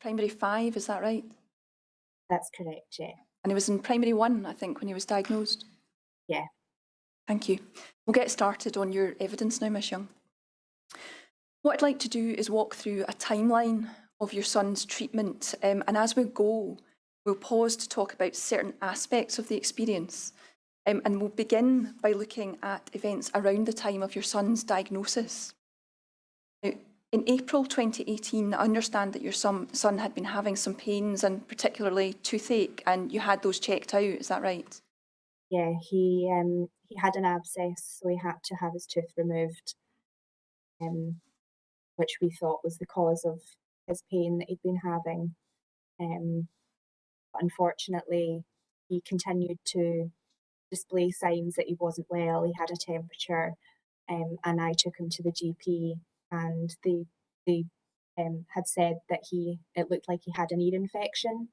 primary 5, is that right? That's correct, yeah. And he was in primary 1, I think, when he was diagnosed? Yeah. Thank you. We'll get started on your evidence now, Ms Young. What I'd like to do is walk through a timeline of your son's treatment, and as we go, we'll pause to talk about certain aspects of the experience, and we'll begin by looking at events around the time of your son's diagnosis. Now, in April 2018, I understand that your son had been having some pains and particularly toothache, and you had those checked out, is that right? Yeah, he had an abscess, so he had to have his tooth removed, which we thought was the cause of his pain that he'd been having. But unfortunately, he continued to display signs that he wasn't well. He had a temperature, and I took him to the GP, and they had said that it looked like he had an ear infection.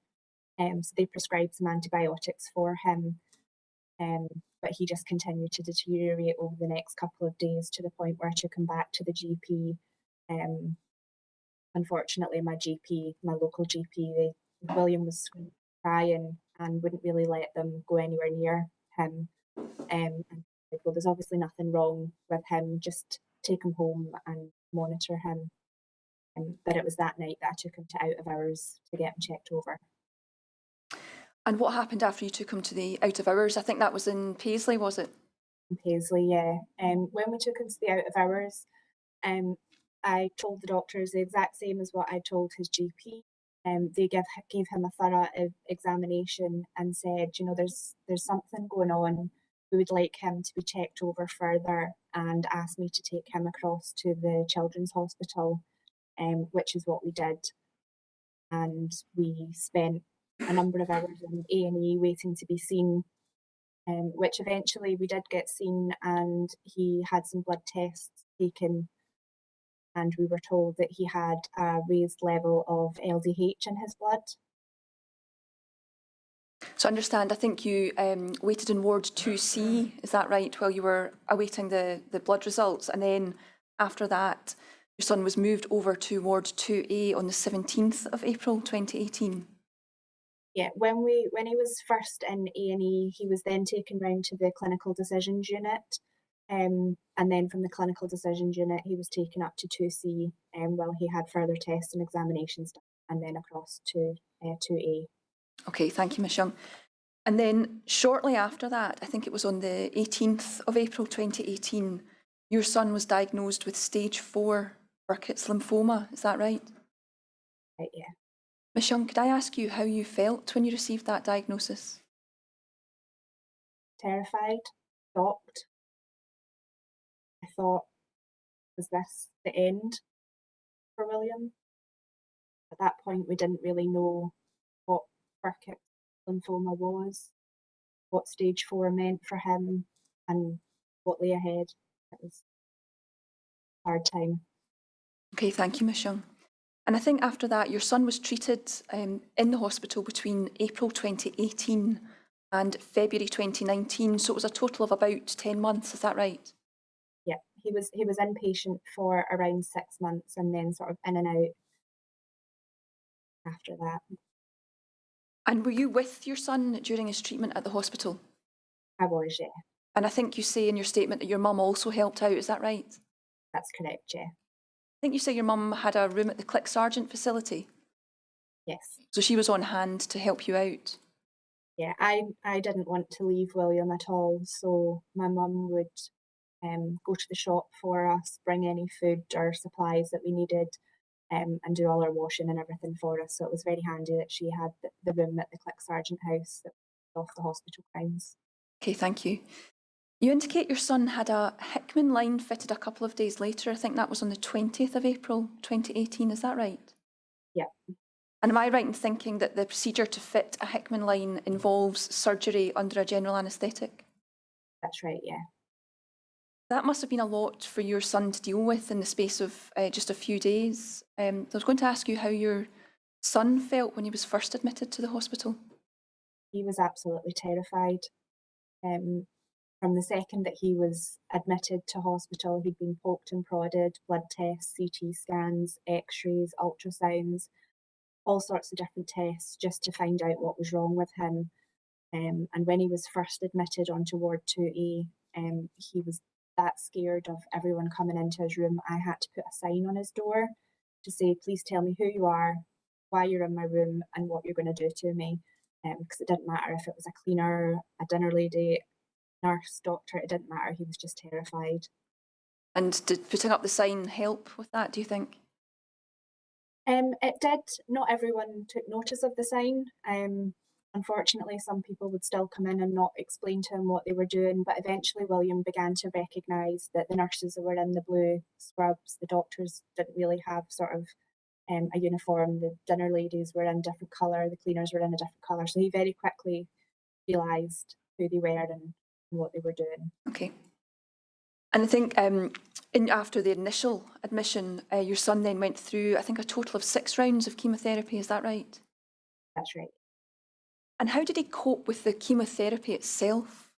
So they prescribed some antibiotics for him, but he just continued to deteriorate over the next couple of days to the point where I took him back to the GP. Unfortunately, my local GP, William was crying and wouldn't really let them go anywhere near him. And said, well, there's obviously nothing wrong with him, just take him home and monitor him. But it was that night that I took him to out of hours to get him checked over. And what happened after you took him to the out of hours? I think that was in Paisley, was it? In Paisley, yeah. When we took him to the out of hours, I told the doctors the exact same as what I told his GP. They gave him a thorough examination and said, you know, there's something going on. We would like him to be checked over further, and asked me to take him across to the Children's Hospital, which is what we did. And we spent a number of hours in A&E waiting to be seen, which eventually we did get seen, and he had some blood tests taken, and we were told that he had a raised level of LDH in his blood. So I understand, I think you waited in Ward 2C, is that right, while you were awaiting the blood results, and then after that your son was moved over to Ward 2A on the 17th of April 2018? Yeah, when he was first in A&E, he was then taken round to the clinical decisions unit, and then from the clinical decisions unit he was taken up to 2C, while he had further tests and examinations done, and then across to 2A. Okay, thank you, Ms Young. And then shortly after that, I think it was on the 18th of April 2018, your son was diagnosed with stage 4 Burkitt's lymphoma, is that right? Right, yeah. Ms Young, could I ask you how you felt when you received that diagnosis? Terrified, shocked. I thought, was this the end for William? At that point, we didn't really know what Burkitt's lymphoma was, what stage 4 meant for him, and what lay ahead. It was a hard time. Okay, thank you, Ms Young. And I think after that, your son was treated in the hospital between April 2018 and February 2019, so it was a total of about 10 months, is that right? Yeah, he was inpatient for around 6 months, and then sort of in and out after that. And were you with your son during his treatment at the hospital? I was, yeah. And I think you say in your statement that your mum also helped out, is that right? That's correct, yeah. I think you say your mum had a room at the Click Sargent facility. Yes. So she was on hand to help you out. Yeah, I didn't want to leave William at all, so my mum would go to the shop for us, bring any food or supplies that we needed, and do all our washing and everything for us. So it was very handy that she had the room at the Click Sargent house that was off the hospital grounds. Okay, thank you. You indicate your son had a Hickman line fitted a couple of days later. I think that was on the 20th of April 2018, is that right? Yeah. And am I right in thinking that the procedure to fit a Hickman line involves surgery under a general anaesthetic? That's right, yeah. That must have been a lot for your son to deal with in the space of just a few days. I was going to ask you how your son felt when he was first admitted to the hospital. He was absolutely terrified. From the second that he was admitted to hospital, he'd been poked and prodded, blood tests, CT scans, x-rays, ultrasounds, all sorts of different tests just to find out what was wrong with him. And when he was first admitted onto Ward 2A, he was that scared of everyone coming into his room. I had to put a sign on his door to say, please tell me who you are, why you're in my room, and what you're going to do to me. Because it didn't matter if it was a cleaner, a dinner lady, nurse, doctor, it didn't matter. He was just terrified. And did putting up the sign help with that, do you think? It did. Not everyone took notice of the sign. Unfortunately, some people would still come in and not explain to him what they were doing, but eventually William began to recognise that the nurses were in the blue scrubs, the doctors didn't really have sort of a uniform, the dinner ladies were in different colour, the cleaners were in a different colour, so he very quickly realised who they were and what they were doing. Okay. And I think after the initial admission, your son then went through, I think, a total of 6 rounds of chemotherapy, is that right? That's right. And how did he cope with the chemotherapy itself?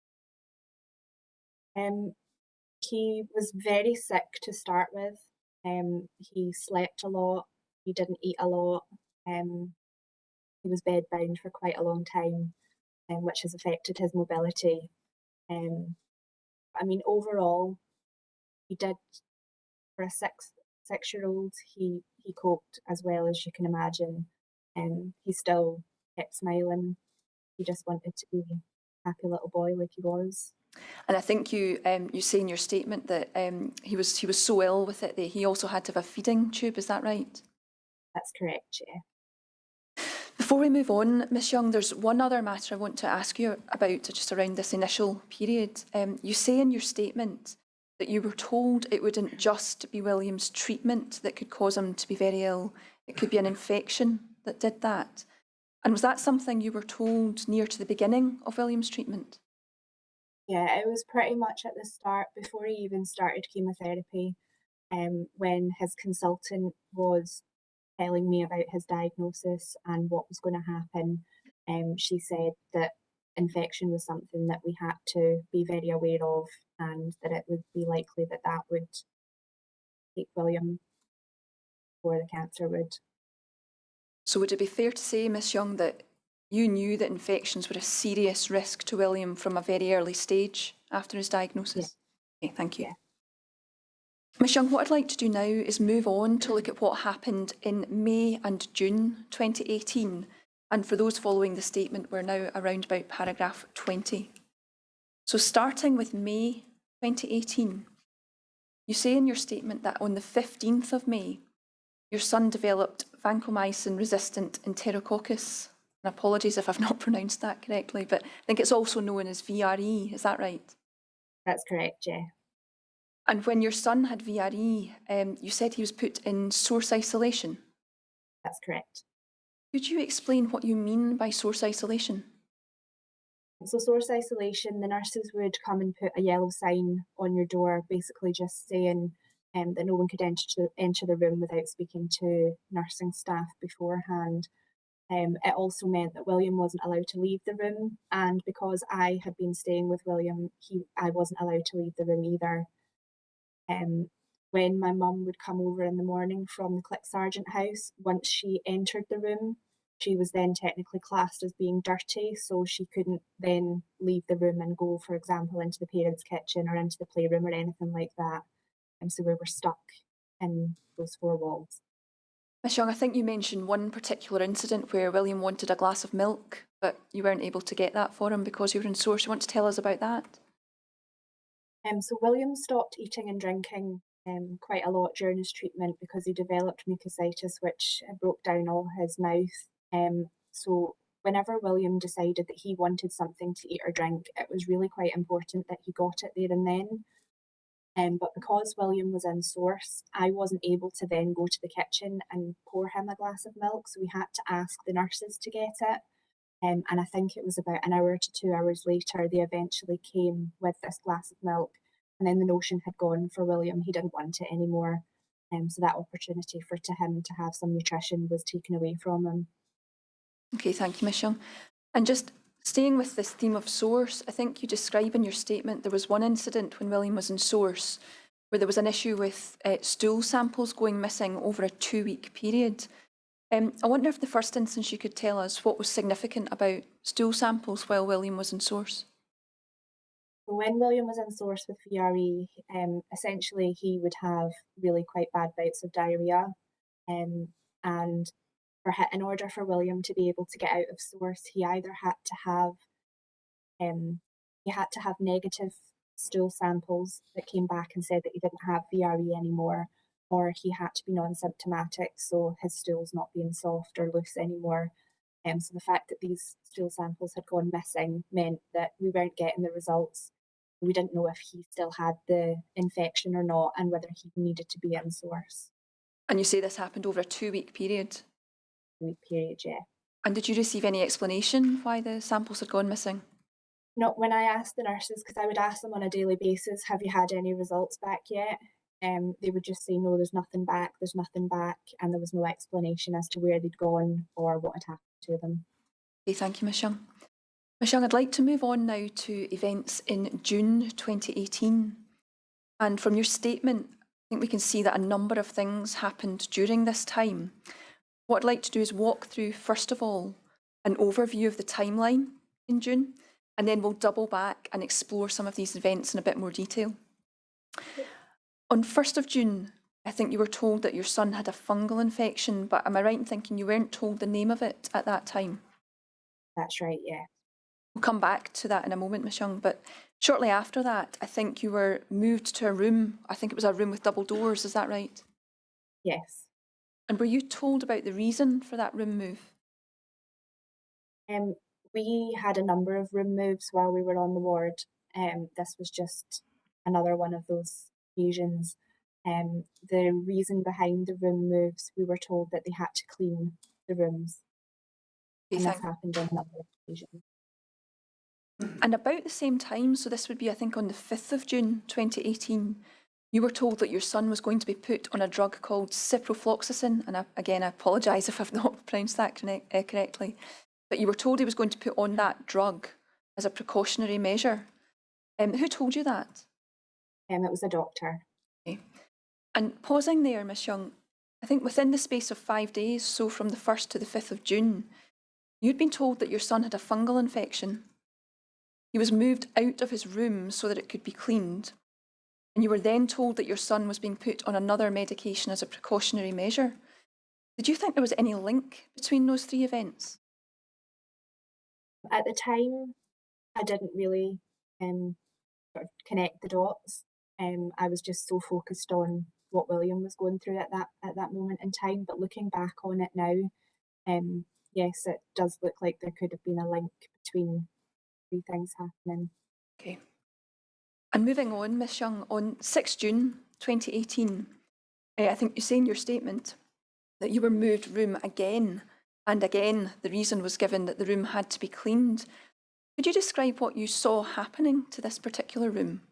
He was very sick to start with. He slept a lot. He didn't eat a lot. He was bedbound for quite a long time, which has affected his mobility. I mean, overall, he did, for a six-year-old, he coped as well as you can imagine. He still kept smiling. He just wanted to be a happy little boy like he was. And I think you say in your statement that he was so ill with it that he also had to have a feeding tube. Is that right? That's correct, yeah. Before we move on, Miss Young, there's one other matter I want to ask you about just around this initial period. You say in your statement that you were told it wouldn't just be William's treatment that could cause him to be very ill. It could be an infection that did that. And was that something you were told near to the beginning of William's treatment? Yeah, it was pretty much at the start, before he even started chemotherapy, when his consultant was telling me about his diagnosis and what was going to happen. She said that infection was something that we had to be very aware of, and that it would be likely that that would take William before the cancer would. So would it be fair to say, Miss Young, that you knew that infections were a serious risk to William from a very early stage after his diagnosis? Yeah. Okay, thank you. Yeah. Miss Young, what I'd like to do now is move on to look at what happened in May and June 2018. And for those following the statement, we're now around about paragraph 20. So starting with May 2018, you say in your statement that on the 15th of May, your son developed vancomycin-resistant enterococcus. And apologies if I've not pronounced that correctly, but I think it's also known as VRE, is that right? That's correct, yeah. And when your son had VRE, you said he was put in source isolation. That's correct. Could you explain what you mean by source isolation? So source isolation, the nurses would come and put a yellow sign on your door, basically just saying that no one could enter the room without speaking to nursing staff beforehand. It also meant that William wasn't allowed to leave the room, and because I had been staying with William, I wasn't allowed to leave the room either. When my mum would come over in the morning from the Click Sergeant house, once she entered the room, she was then technically classed as being dirty, so she couldn't then leave the room and go, for example, into the parents' kitchen or into the playroom or anything like that. And so we were stuck in those 4 walls. Miss Young, I think you mentioned one particular incident where William wanted a glass of milk, but you weren't able to get that for him because you were in source. You want to tell us about that? So William stopped eating and drinking quite a lot during his treatment because he developed mucositis, which broke down all his mouth. So whenever William decided that he wanted something to eat or drink, it was really quite important that he got it there and then. But because William was in source, I wasn't able to then go to the kitchen and pour him a glass of milk, so we had to ask the nurses to get it. And I think it was about an hour to 2 hours later, they eventually came with this glass of milk. And then the notion had gone for William, he didn't want it anymore. So that opportunity for him to have some nutrition was taken away from him. Okay, thank you, Miss Young. And just staying with this theme of source, I think you describe in your statement there was one incident when William was in source where there was an issue with stool samples going missing over a 2-week period. I wonder if the first instance you could tell us what was significant about stool samples while William was in source. When William was in source with VRE, essentially he would have really quite bad bouts of diarrhea, and in order for William to be able to get out of source, he either had to have negative stool samples that came back and said that he didn't have VRE anymore, or he had to be non-symptomatic, so his stools not being soft or loose anymore. So the fact that these stool samples had gone missing meant that we weren't getting the results. We didn't know if he still had the infection or not, and whether he needed to be in source. And you say this happened over a 2-week period? Week period, yeah. And did you receive any explanation why the samples had gone missing? Not when I asked the nurses, because I would ask them on a daily basis, have you had any results back yet? They would just say, no, there's nothing back, and there was no explanation as to where they'd gone or what had happened to them. Okay, thank you, Ms Young. Ms Young, I'd like to move on now to events in June 2018. And from your statement, I think we can see that a number of things happened during this time. What I'd like to do is walk through, first of all, an overview of the timeline in June, and then we'll double back and explore some of these events in a bit more detail. On 1st of June, I think you were told that your son had a fungal infection, but am I right in thinking you weren't told the name of it at that time? That's right, yeah. We'll come back to that in a moment, Ms Young, but shortly after that, I think you were moved to a room. I think it was a room with double doors, is that right? Yes. And were you told about the reason for that room move? We had a number of room moves while we were on the ward. This was just another one of those occasions. The reason behind the room moves, we were told that they had to clean the rooms. And this happened on a number of occasions. And about the same time, so this would be, I think, on the 5th of June 2018, you were told that your son was going to be put on a drug called ciprofloxacin. And again, I apologise if I've not pronounced that correctly. But you were told he was going to put on that drug as a precautionary measure. Who told you that? It was a doctor. Okay. And pausing there, Ms Young, I think within the space of 5 days, so from the 1st to the 5th of June, you'd been told that your son had a fungal infection. He was moved out of his room so that it could be cleaned. And you were then told that your son was being put on another medication as a precautionary measure. Did you think there was any link between those 3 events? At the time, I didn't really sort of connect the dots. I was just so focused on what William was going through at that moment in time. But looking back on it now, yes, it does look like there could have been a link between 3 things happening. Okay. And moving on, Ms Young, on 6 June 2018, I think you say in your statement that you were moved room again, and again the reason was given that the room had to be cleaned. Could you describe what you saw happening to this particular room?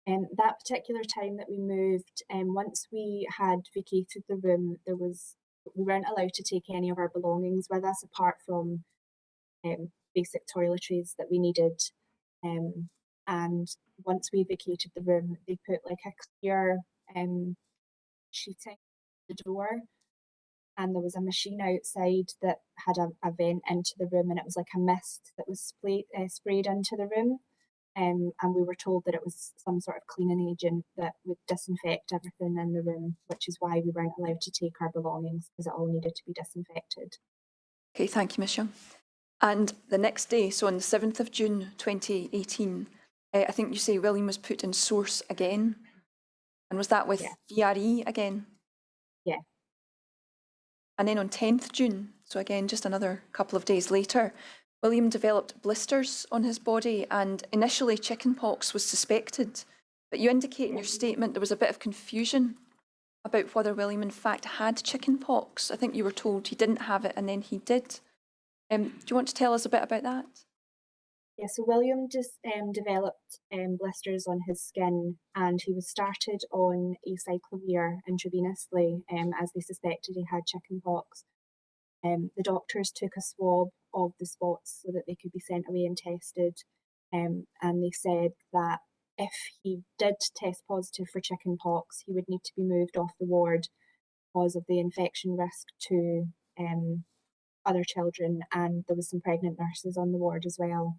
That particular time that we moved, once we had vacated the room, we weren't allowed to take any of our belongings with us apart from basic toiletries that we needed. And once we vacated the room, they put like a clear sheeting on the door, and there was a machine outside that had a vent into the room, and it was like a mist that was sprayed into the room. And we were told that it was some sort of cleaning agent that would disinfect everything in the room, which is why we weren't allowed to take our belongings, because it all needed to be disinfected. Okay, thank you, Ms Young. And the next day, so on the 7th of June 2018, I think you say William was put in source again. And was that with VRE again? Yeah. And then on 10th June, so again, just another couple of days later, William developed blisters on his body, and initially chickenpox was suspected. But you indicate in your statement there was a bit of confusion about whether William in fact had chickenpox. I think you were told he didn't have it and then he did. Do you want to tell us a bit about that? Yeah, so William just developed blisters on his skin, and he was started on acyclovir intravenously as they suspected he had chickenpox. The doctors took a swab of the spots so that they could be sent away and tested, and they said that if he did test positive for chickenpox, he would need to be moved off the ward because of the infection risk to other children, and there was some pregnant nurses on the ward as well.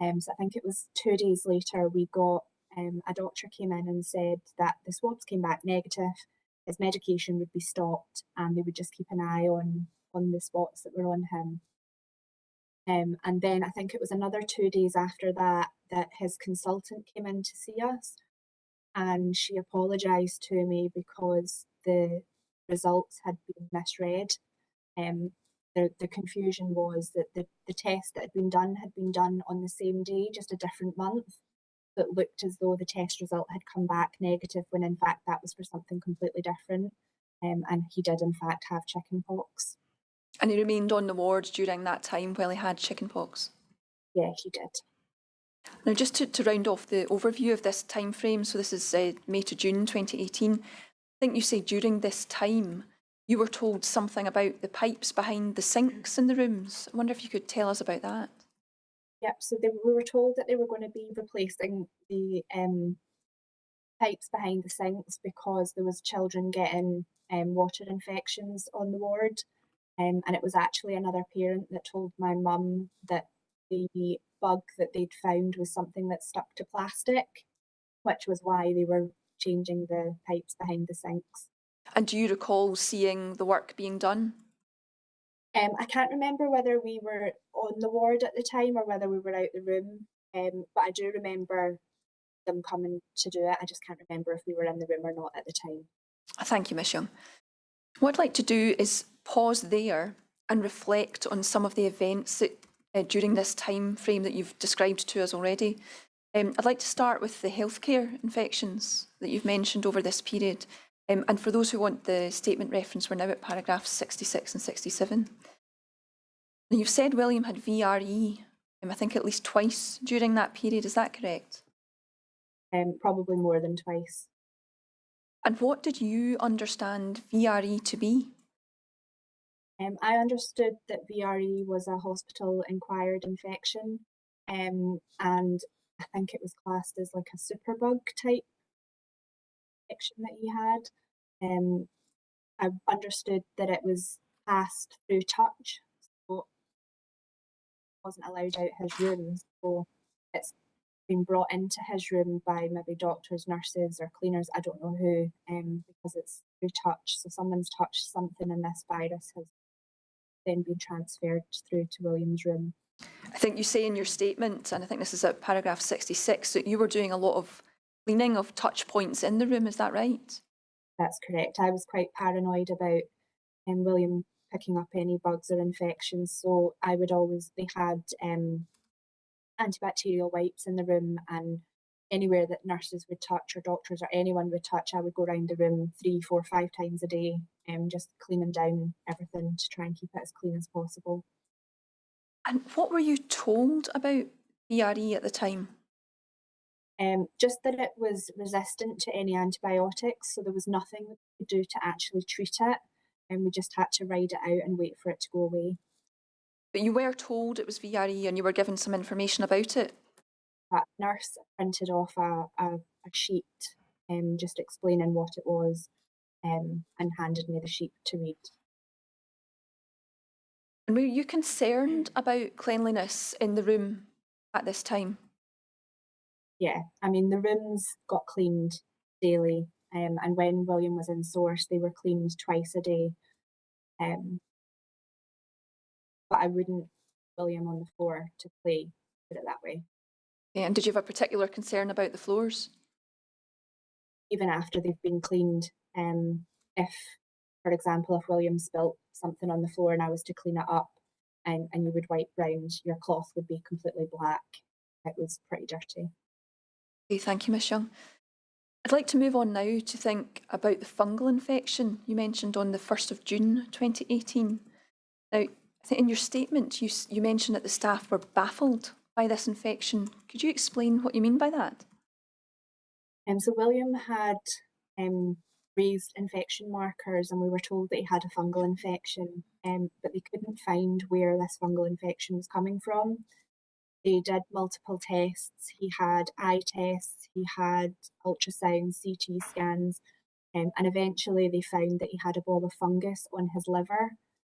So I think it was 2 days later we got a doctor came in and said that the swabs came back negative, his medication would be stopped, and they would just keep an eye on the spots that were on him. And then I think it was another 2 days after that that his consultant came in to see us, and she apologised to me because the results had been misread. Um, the confusion was that the test that had been done on the same day, just a different month. So it looked as though the test result had come back negative when in fact that was for something completely different. And he did in fact have chickenpox. And he remained on the ward during that time while he had chickenpox? Yeah, he did. Now, just to round off the overview of this time frame, so this is May to June 2018, I think you say during this time you were told something about the pipes behind the sinks in the rooms. I wonder if you could tell us about that. Yep, so we were told that they were going to be replacing the pipes behind the sinks because there was children getting water infections on the ward. And it was actually another parent that told my mum that the bug that they'd found was something that stuck to plastic, which was why they were changing the pipes behind the sinks. And do you recall seeing the work being done? I can't remember whether we were on the ward at the time or whether we were out the room, but I do remember them coming to do it. I just can't remember if we were in the room or not at the time. Thank you, Miss Young. What I'd like to do is pause there and reflect on some of the events that during this time frame that you've described to us already. I'd like to start with the healthcare infections that you've mentioned over this period. And for those who want the statement reference, we're now at paragraphs 66 and 67. Now, you've said William had VRE, I think at least twice during that period. Is that correct? Probably more than twice. And what did you understand VRE to be? I understood that VRE was a hospital-acquired infection, and I think it was classed as like a superbug type infection that he had. I understood that it was passed through touch, so it wasn't allowed out his room. So it's been brought into his room by maybe doctors, nurses, or cleaners. I don't know who, because it's through touch. So someone's touched something, and this virus has then been transferred through to William's room. I think you say in your statement, and I think this is at paragraph 66, that you were doing a lot of cleaning of touch points in the room. Is that right? That's correct. I was quite paranoid about William picking up any bugs or infections, so I would always, they had antibacterial wipes in the room, and anywhere that nurses would touch or doctors or anyone would touch, I would go around the room 3, 4, 5 times a day, just cleaning down everything to try and keep it as clean as possible. And what were you told about VRE at the time? Just that it was resistant to any antibiotics, so there was nothing we could do to actually treat it, and we just had to ride it out and wait for it to go away. But you were told it was VRE and you were given some information about it? That nurse printed off a sheet just explaining what it was, and handed me the sheet to read. And were you concerned about cleanliness in the room at this time? Yeah, I mean, the rooms got cleaned daily, and when William was in source, they were cleaned twice a day. But I wouldn't William on the floor to play, put it that way. Yeah, and did you have a particular concern about the floors? Even after they've been cleaned, if, for example, if William spilt something on the floor and I was to clean it up, and you would wipe round, your cloth would be completely black. It was pretty dirty. Okay, thank you, Miss Young. I'd like to move on now to think about the fungal infection you mentioned on the 1st of June 2018. Now, I think in your statement you mentioned that the staff were baffled by this infection. Could you explain what you mean by that? So William had raised infection markers, and we were told that he had a fungal infection, but they couldn't find where this fungal infection was coming from. They did multiple tests. He had eye tests, he had ultrasound, CT scans, and eventually they found that he had a ball of fungus on his liver.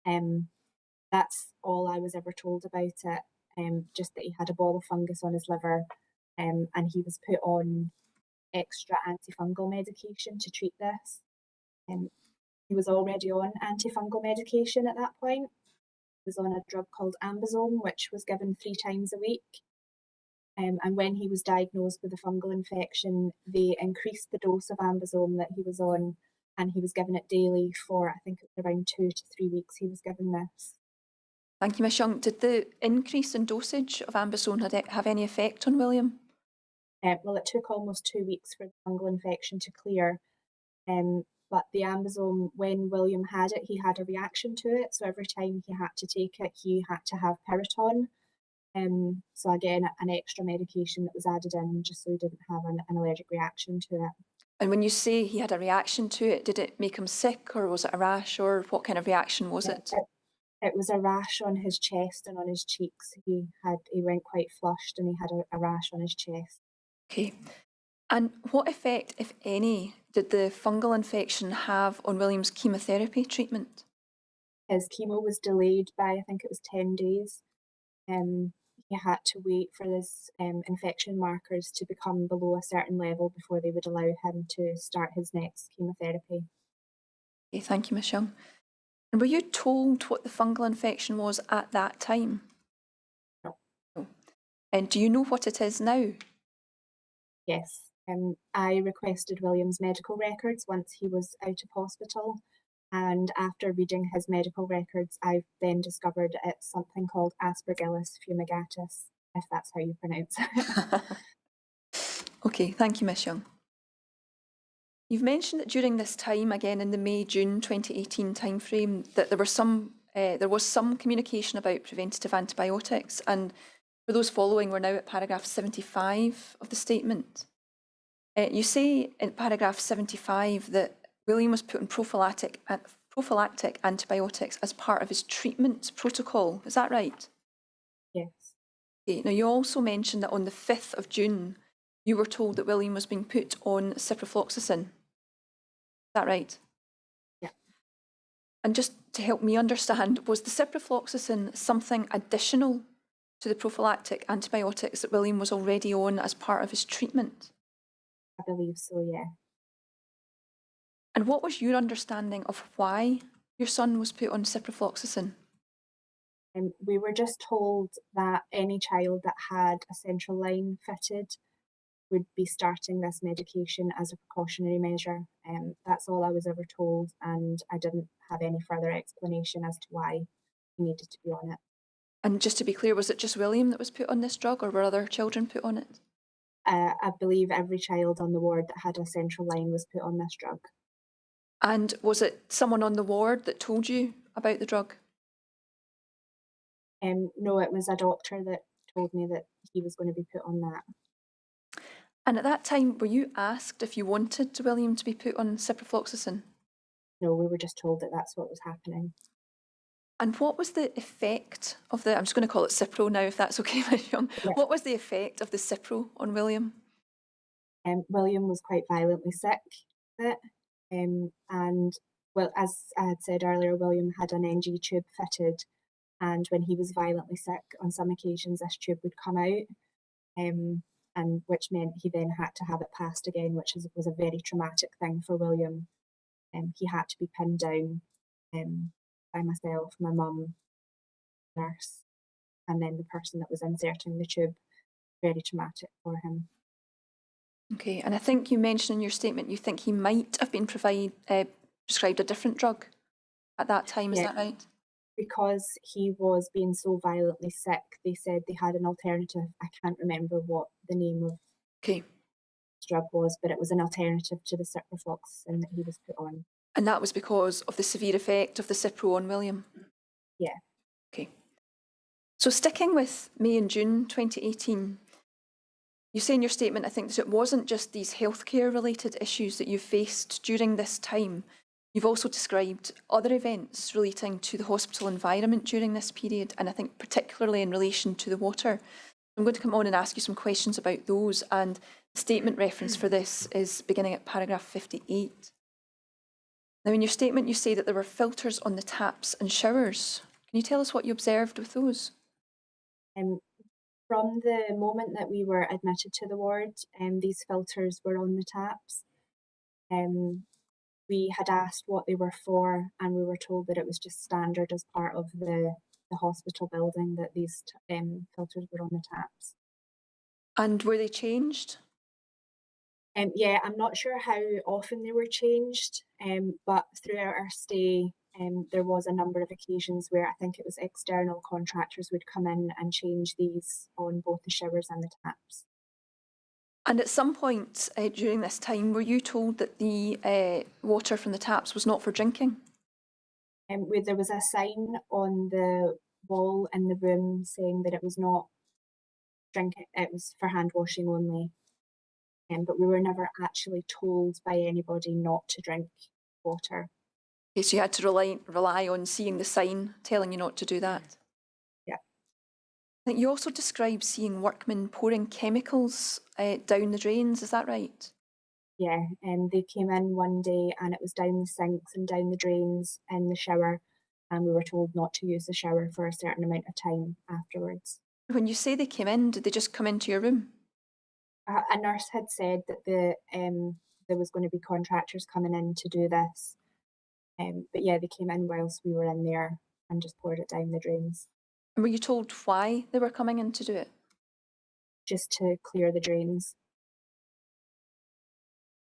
That's all I was ever told about it, just that he had a ball of fungus on his liver, and he was put on extra antifungal medication to treat this. He was already on antifungal medication at that point. He was on a drug called ambisome, which was given 3 times a week. And when he was diagnosed with a fungal infection, they increased the dose of ambisome that he was on, and he was given it daily for, I think, around 2 to 3 weeks he was given this. Thank you, Ms Young. Did the increase in dosage of ambisome have any effect on William? Well, it took almost 2 weeks for the fungal infection to clear, but the ambisome, when William had it, he had a reaction to it. So every time he had to take it, he had to have Piriton. So again, an extra medication that was added in just so he didn't have an allergic reaction to it. And when you say he had a reaction to it, did it make him sick, or was it a rash, or what kind of reaction was it? It was a rash on his chest and on his cheeks. He went quite flushed and he had a rash on his chest. Okay. And what effect, if any, did the fungal infection have on William's chemotherapy treatment? His chemo was delayed by, I think it was 10 days. He had to wait for his infection markers to become below a certain level before they would allow him to start his next chemotherapy. Okay, thank you, Ms Young. And were you told what the fungal infection was at that time? No. No. And do you know what it is now? Yes. I requested William's medical records once he was out of hospital. And after reading his medical records, I've then discovered it's something called Aspergillus fumigatus, if that's how you pronounce it. Okay, thank you, Ms Young. You've mentioned that during this time, again in the May-June 2018 timeframe, that there was some communication about preventative antibiotics. And for those following, we're now at paragraph 75 of the statement. You say in paragraph 75 that William was put on prophylactic antibiotics as part of his treatment protocol. Is that right? Yes. Okay. Now, you also mentioned that on the 5th of June, you were told that William was being put on ciprofloxacin. Is that right? Yeah. And just to help me understand, was the ciprofloxacin something additional to the prophylactic antibiotics that William was already on as part of his treatment? I believe so, yeah. And what was your understanding of why your son was put on ciprofloxacin? We were just told that any child that had a central line fitted would be starting this medication as a precautionary measure. That's all I was ever told, and I didn't have any further explanation as to why he needed to be on it. And just to be clear, was it just William that was put on this drug, or were other children put on it? I believe every child on the ward that had a central line was put on this drug. And was it someone on the ward that told you about the drug? No, it was a doctor that told me that he was going to be put on that. And at that time, were you asked if you wanted William to be put on ciprofloxacin? No, we were just told that that's what was happening. And what was the effect of the, I'm just going to call it Cipro now, if that's okay, Ms Young. Yeah. What was the effect of the Cipro on William? William was quite violently sick with it. And, well, as I had said earlier, William had an NG tube fitted, and when he was violently sick, on some occasions this tube would come out, and which meant he then had to have it passed again, which was a very traumatic thing for William. He had to be pinned down by myself, my mum, nurse, and then the person that was inserting the tube. Very traumatic for him. Okay, and I think you mentioned in your statement you think he might have been prescribed a different drug at that time, is that right? Because he was being so violently sick, they said they had an alternative. I can't remember what the name of Okay. this drug was, but it was an alternative to the ciprofloxacin that he was put on. And that was because of the severe effect of the Cipro on William? Yeah. Okay. So sticking with May and June 2018, you say in your statement, I think, that it wasn't just these healthcare related issues that you faced during this time. You've also described other events relating to the hospital environment during this period, and I think particularly in relation to the water. I'm going to come on and ask you some questions about those, and the statement reference for this is beginning at paragraph 58. Now, in your statement, you say that there were filters on the taps and showers. Can you tell us what you observed with those? Um, from the moment that we were admitted to the ward, these filters were on the taps. We had asked what they were for, and we were told that it was just standard as part of the hospital building that these filters were on the taps. And were they changed? Yeah, I'm not sure how often they were changed, but throughout our stay, there was a number of occasions where I think it was external contractors would come in and change these on both the showers and the taps. And at some point during this time, were you told that the water from the taps was not for drinking? Where there was a sign on the wall in the room saying that it was not drinking, it was for hand washing only. But we were never actually told by anybody not to drink water. Okay, so you had to rely on seeing the sign telling you not to do that? Yeah. I think you also described seeing workmen pouring chemicals down the drains, is that right? Yeah, they came in one day and it was down the sinks and down the drains in the shower, and we were told not to use the shower for a certain amount of time afterwards. When you say they came in, did they just come into your room? A nurse had said that there was going to be contractors coming in to do this, but yeah, they came in whilst we were in there and just poured it down the drains. And were you told why they were coming in to do it? Just to clear the drains.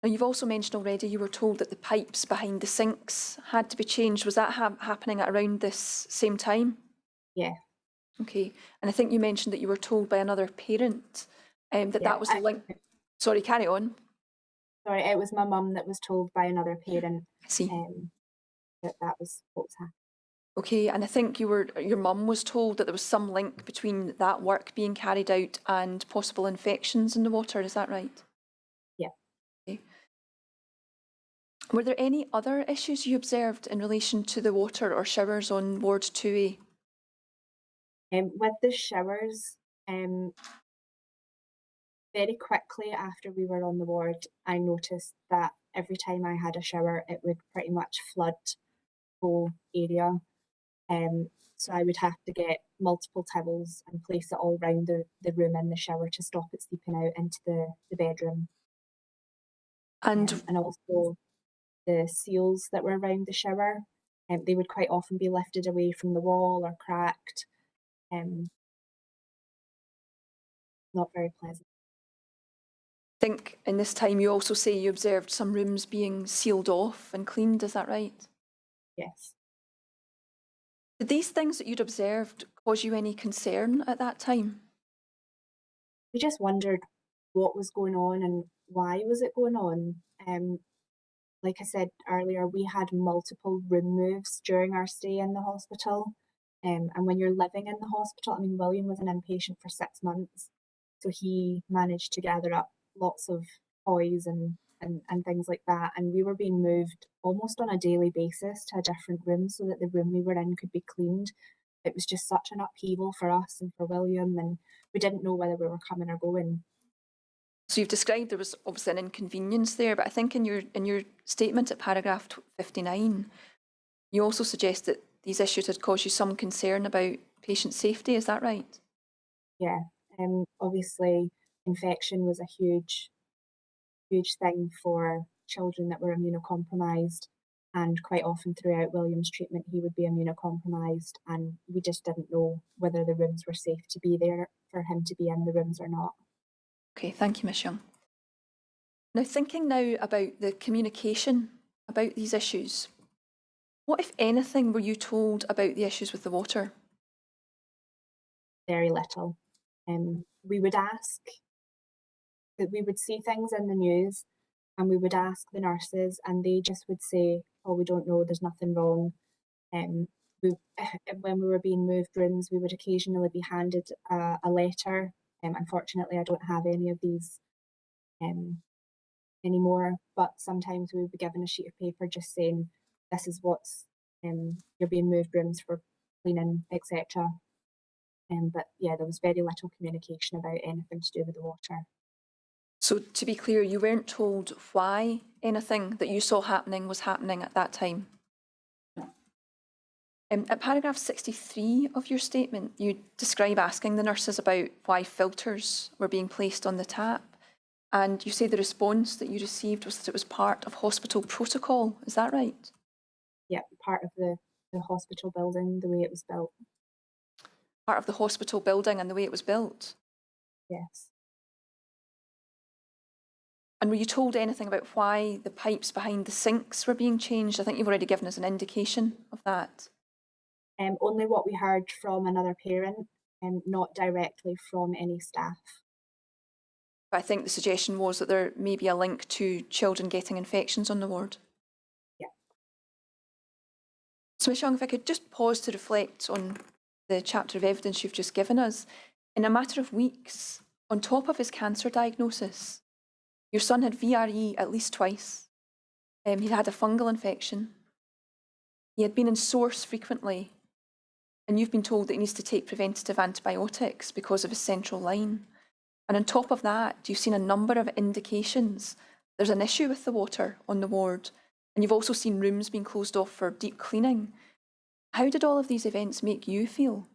Now, you've also mentioned already you were told that the pipes behind the sinks had to be changed. Was that happening at around this same time? Yeah. Okay. And I think you mentioned that you were told by another parent that Yeah, that was the link. Sorry, carry on. Sorry, it was my mum that was told by another parent I see. that was what was happening. Okay, and I think your mum was told that there was some link between that work being carried out and possible infections in the water. Is that right? Yeah. Okay. Were there any other issues you observed in relation to the water or showers on Ward 2A? With the showers, very quickly after we were on the ward, I noticed that every time I had a shower, it would pretty much flood the whole area. So I would have to get multiple towels and place it all around the room in the shower to stop it seeping out into the bedroom. And And also the seals that were around the shower, they would quite often be lifted away from the wall or cracked. Not very pleasant. I think in this time you also say you observed some rooms being sealed off and cleaned. Is that right? Yes. Did these things that you'd observed cause you any concern at that time? We just wondered what was going on and why was it going on. Like I said earlier, we had multiple room moves during our stay in the hospital. And when you're living in the hospital, I mean, William was an inpatient for 6 months, so he managed to gather up lots of toys and things like that. And we were being moved almost on a daily basis to a different room so that the room we were in could be cleaned. It was just such an upheaval for us and for William, and we didn't know whether we were coming or going. So you've described there was obviously an inconvenience there, but I think in your statement at paragraph 59, you also suggest that these issues had caused you some concern about patient safety. Is that right? Yeah, obviously infection was a huge thing for children that were immunocompromised, and quite often throughout William's treatment he would be immunocompromised, and we just didn't know whether the rooms were safe to be there for him to be in the rooms or not. Okay, thank you, Ms Young. Now, thinking now about the communication about these issues, what, if anything, were you told about the issues with the water? Very little. We would ask, that we would see things in the news and we would ask the nurses and they just would say, oh, we don't know, there's nothing wrong. We, when we were being moved rooms, we would occasionally be handed a letter. Unfortunately, I don't have any of these anymore, but sometimes we would be given a sheet of paper just saying, this is what's, you're being moved rooms for cleaning, etc. But yeah, there was very little communication about anything to do with the water. So to be clear, you weren't told why anything that you saw happening was happening at that time? At paragraph 63 of your statement, you describe asking the nurses about why filters were being placed on the tap, and you say the response that you received was that it was part of hospital protocol. Is that right? Yeah, part of the hospital building, the way it was built. Part of the hospital building and the way it was built? Yes. And were you told anything about why the pipes behind the sinks were being changed? I think you've already given us an indication of that. Only what we heard from another parent, not directly from any staff. But I think the suggestion was that there may be a link to children getting infections on the ward. Yeah. So Ms Young, if I could just pause to reflect on the chapter of evidence you've just given us. In a matter of weeks, on top of his cancer diagnosis, your son had VRE at least twice. He'd had a fungal infection. He had been in source frequently, and you've been told that he needs to take preventative antibiotics because of his central line. And on top of that, you've seen a number of indications there's an issue with the water on the ward, and you've also seen rooms being closed off for deep cleaning. How did all of these events make you feel?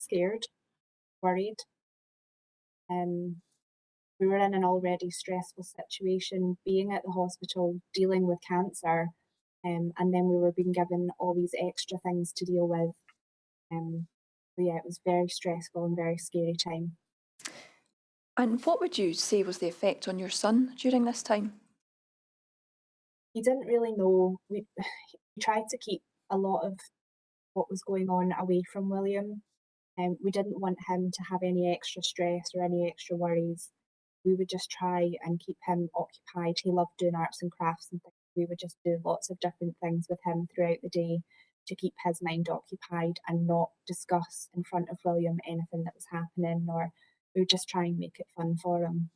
Scared, worried. We were in an already stressful situation, being at the hospital, dealing with cancer, and then we were being given all these extra things to deal with. Yeah, it was very stressful and very scary time. And what would you say was the effect on your son during this time? He didn't really know. We tried to keep a lot of what was going on away from William. We didn't want him to have any extra stress or any extra worries. We would just try and keep him occupied. He loved doing arts and crafts and things. We would just do lots of different things with him throughout the day to keep his mind occupied and not discuss in front of William anything that was happening, or we would just try and make it fun for him.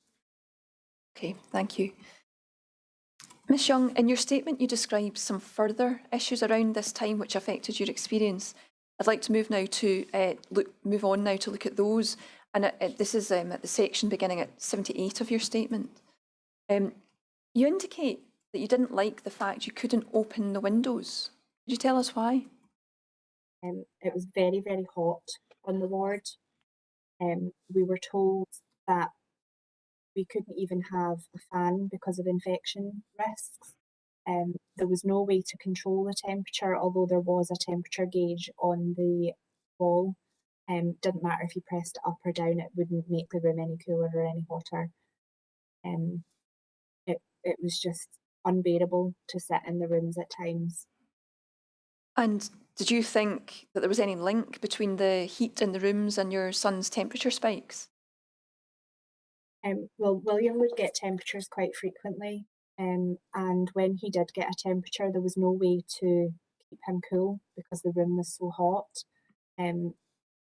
Okay, thank you. Ms Young, in your statement you described some further issues around this time which affected your experience. I'd like to move on now to look at those, and this is at the section beginning at 78 of your statement. You indicate that you didn't like the fact you couldn't open the windows. Could you tell us why? It was very, very hot on the ward. We were told that we couldn't even have a fan because of infection risks. There was no way to control the temperature, although there was a temperature gauge on the wall. Didn't matter if you pressed it up or down, it wouldn't make the room any cooler or any hotter. It was just unbearable to sit in the rooms at times. And did you think that there was any link between the heat in the rooms and your son's temperature spikes? Well, William would get temperatures quite frequently, and when he did get a temperature, there was no way to keep him cool because the room was so hot.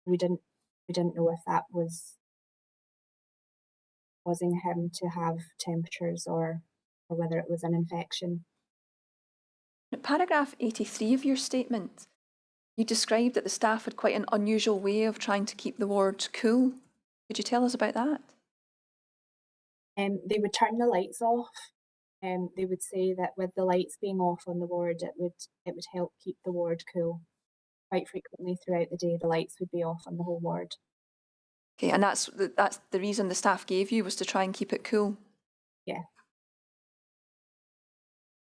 We didn't know if that was causing him to have temperatures or whether it was an infection. In paragraph 83 of your statement, you described that the staff had quite an unusual way of trying to keep the ward cool. Could you tell us about that? They would turn the lights off. They would say that with the lights being off on the ward, it would help keep the ward cool. Quite frequently throughout the day, the lights would be off on the whole ward. Okay, and that's the reason the staff gave you, was to try and keep it cool? Yeah.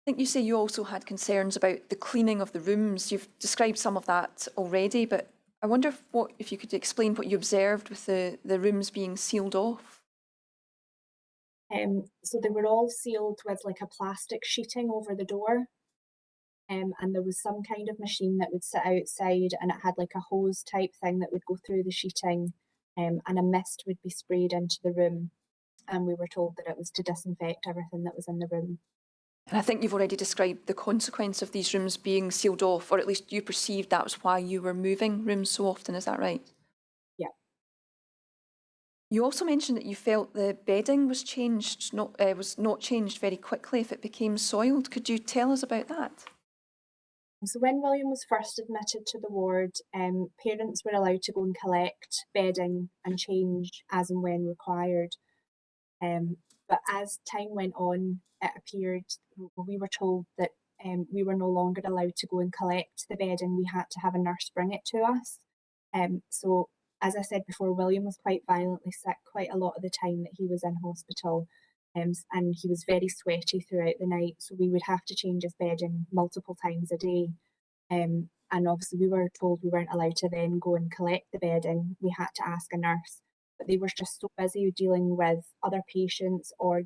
I think you say you also had concerns about the cleaning of the rooms. You've described some of that already, but I wonder if you could explain what you observed with the rooms being sealed off. So they were all sealed with like a plastic sheeting over the door. And there was some kind of machine that would sit outside, and it had like a hose type thing that would go through the sheeting, and a mist would be sprayed into the room. And we were told that it was to disinfect everything that was in the room. And I think you've already described the consequence of these rooms being sealed off, or at least you perceived that was why you were moving rooms so often. Is that right? Yeah. You also mentioned that you felt the bedding was not changed very quickly if it became soiled. Could you tell us about that? So when William was first admitted to the ward, parents were allowed to go and collect bedding and change as and when required. But as time went on, it appeared, we were told that we were no longer allowed to go and collect the bedding. We had to have a nurse bring it to us. So, as I said before, William was quite violently sick quite a lot of the time that he was in hospital. And he was very sweaty throughout the night, so we would have to change his bedding multiple times a day. And obviously we were told we weren't allowed to then go and collect the bedding. We had to ask a nurse, but they were just so busy dealing with other patients or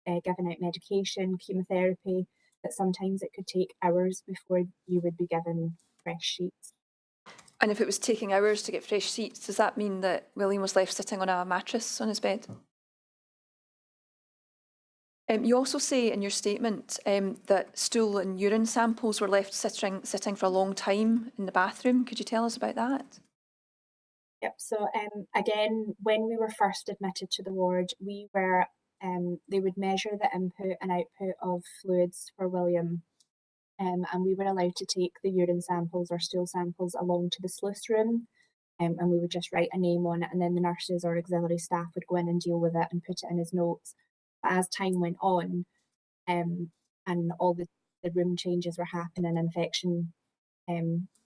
giving out medication, chemotherapy, that sometimes it could take hours before you would be given fresh sheets. And if it was taking hours to get fresh sheets, does that mean that William was left sitting on a mattress on his bed? You also say in your statement that stool and urine samples were left sitting for a long time in the bathroom. Could you tell us about that? Yep. So again, when we were first admitted to the ward, we were they would measure the input and output of fluids for William, and we were allowed to take the urine samples or stool samples along to the sluice room, and we would just write a name on it, and then the nurses or auxiliary staff would go in and deal with it and put it in his notes. But as time went on, and all the room changes were happening, infection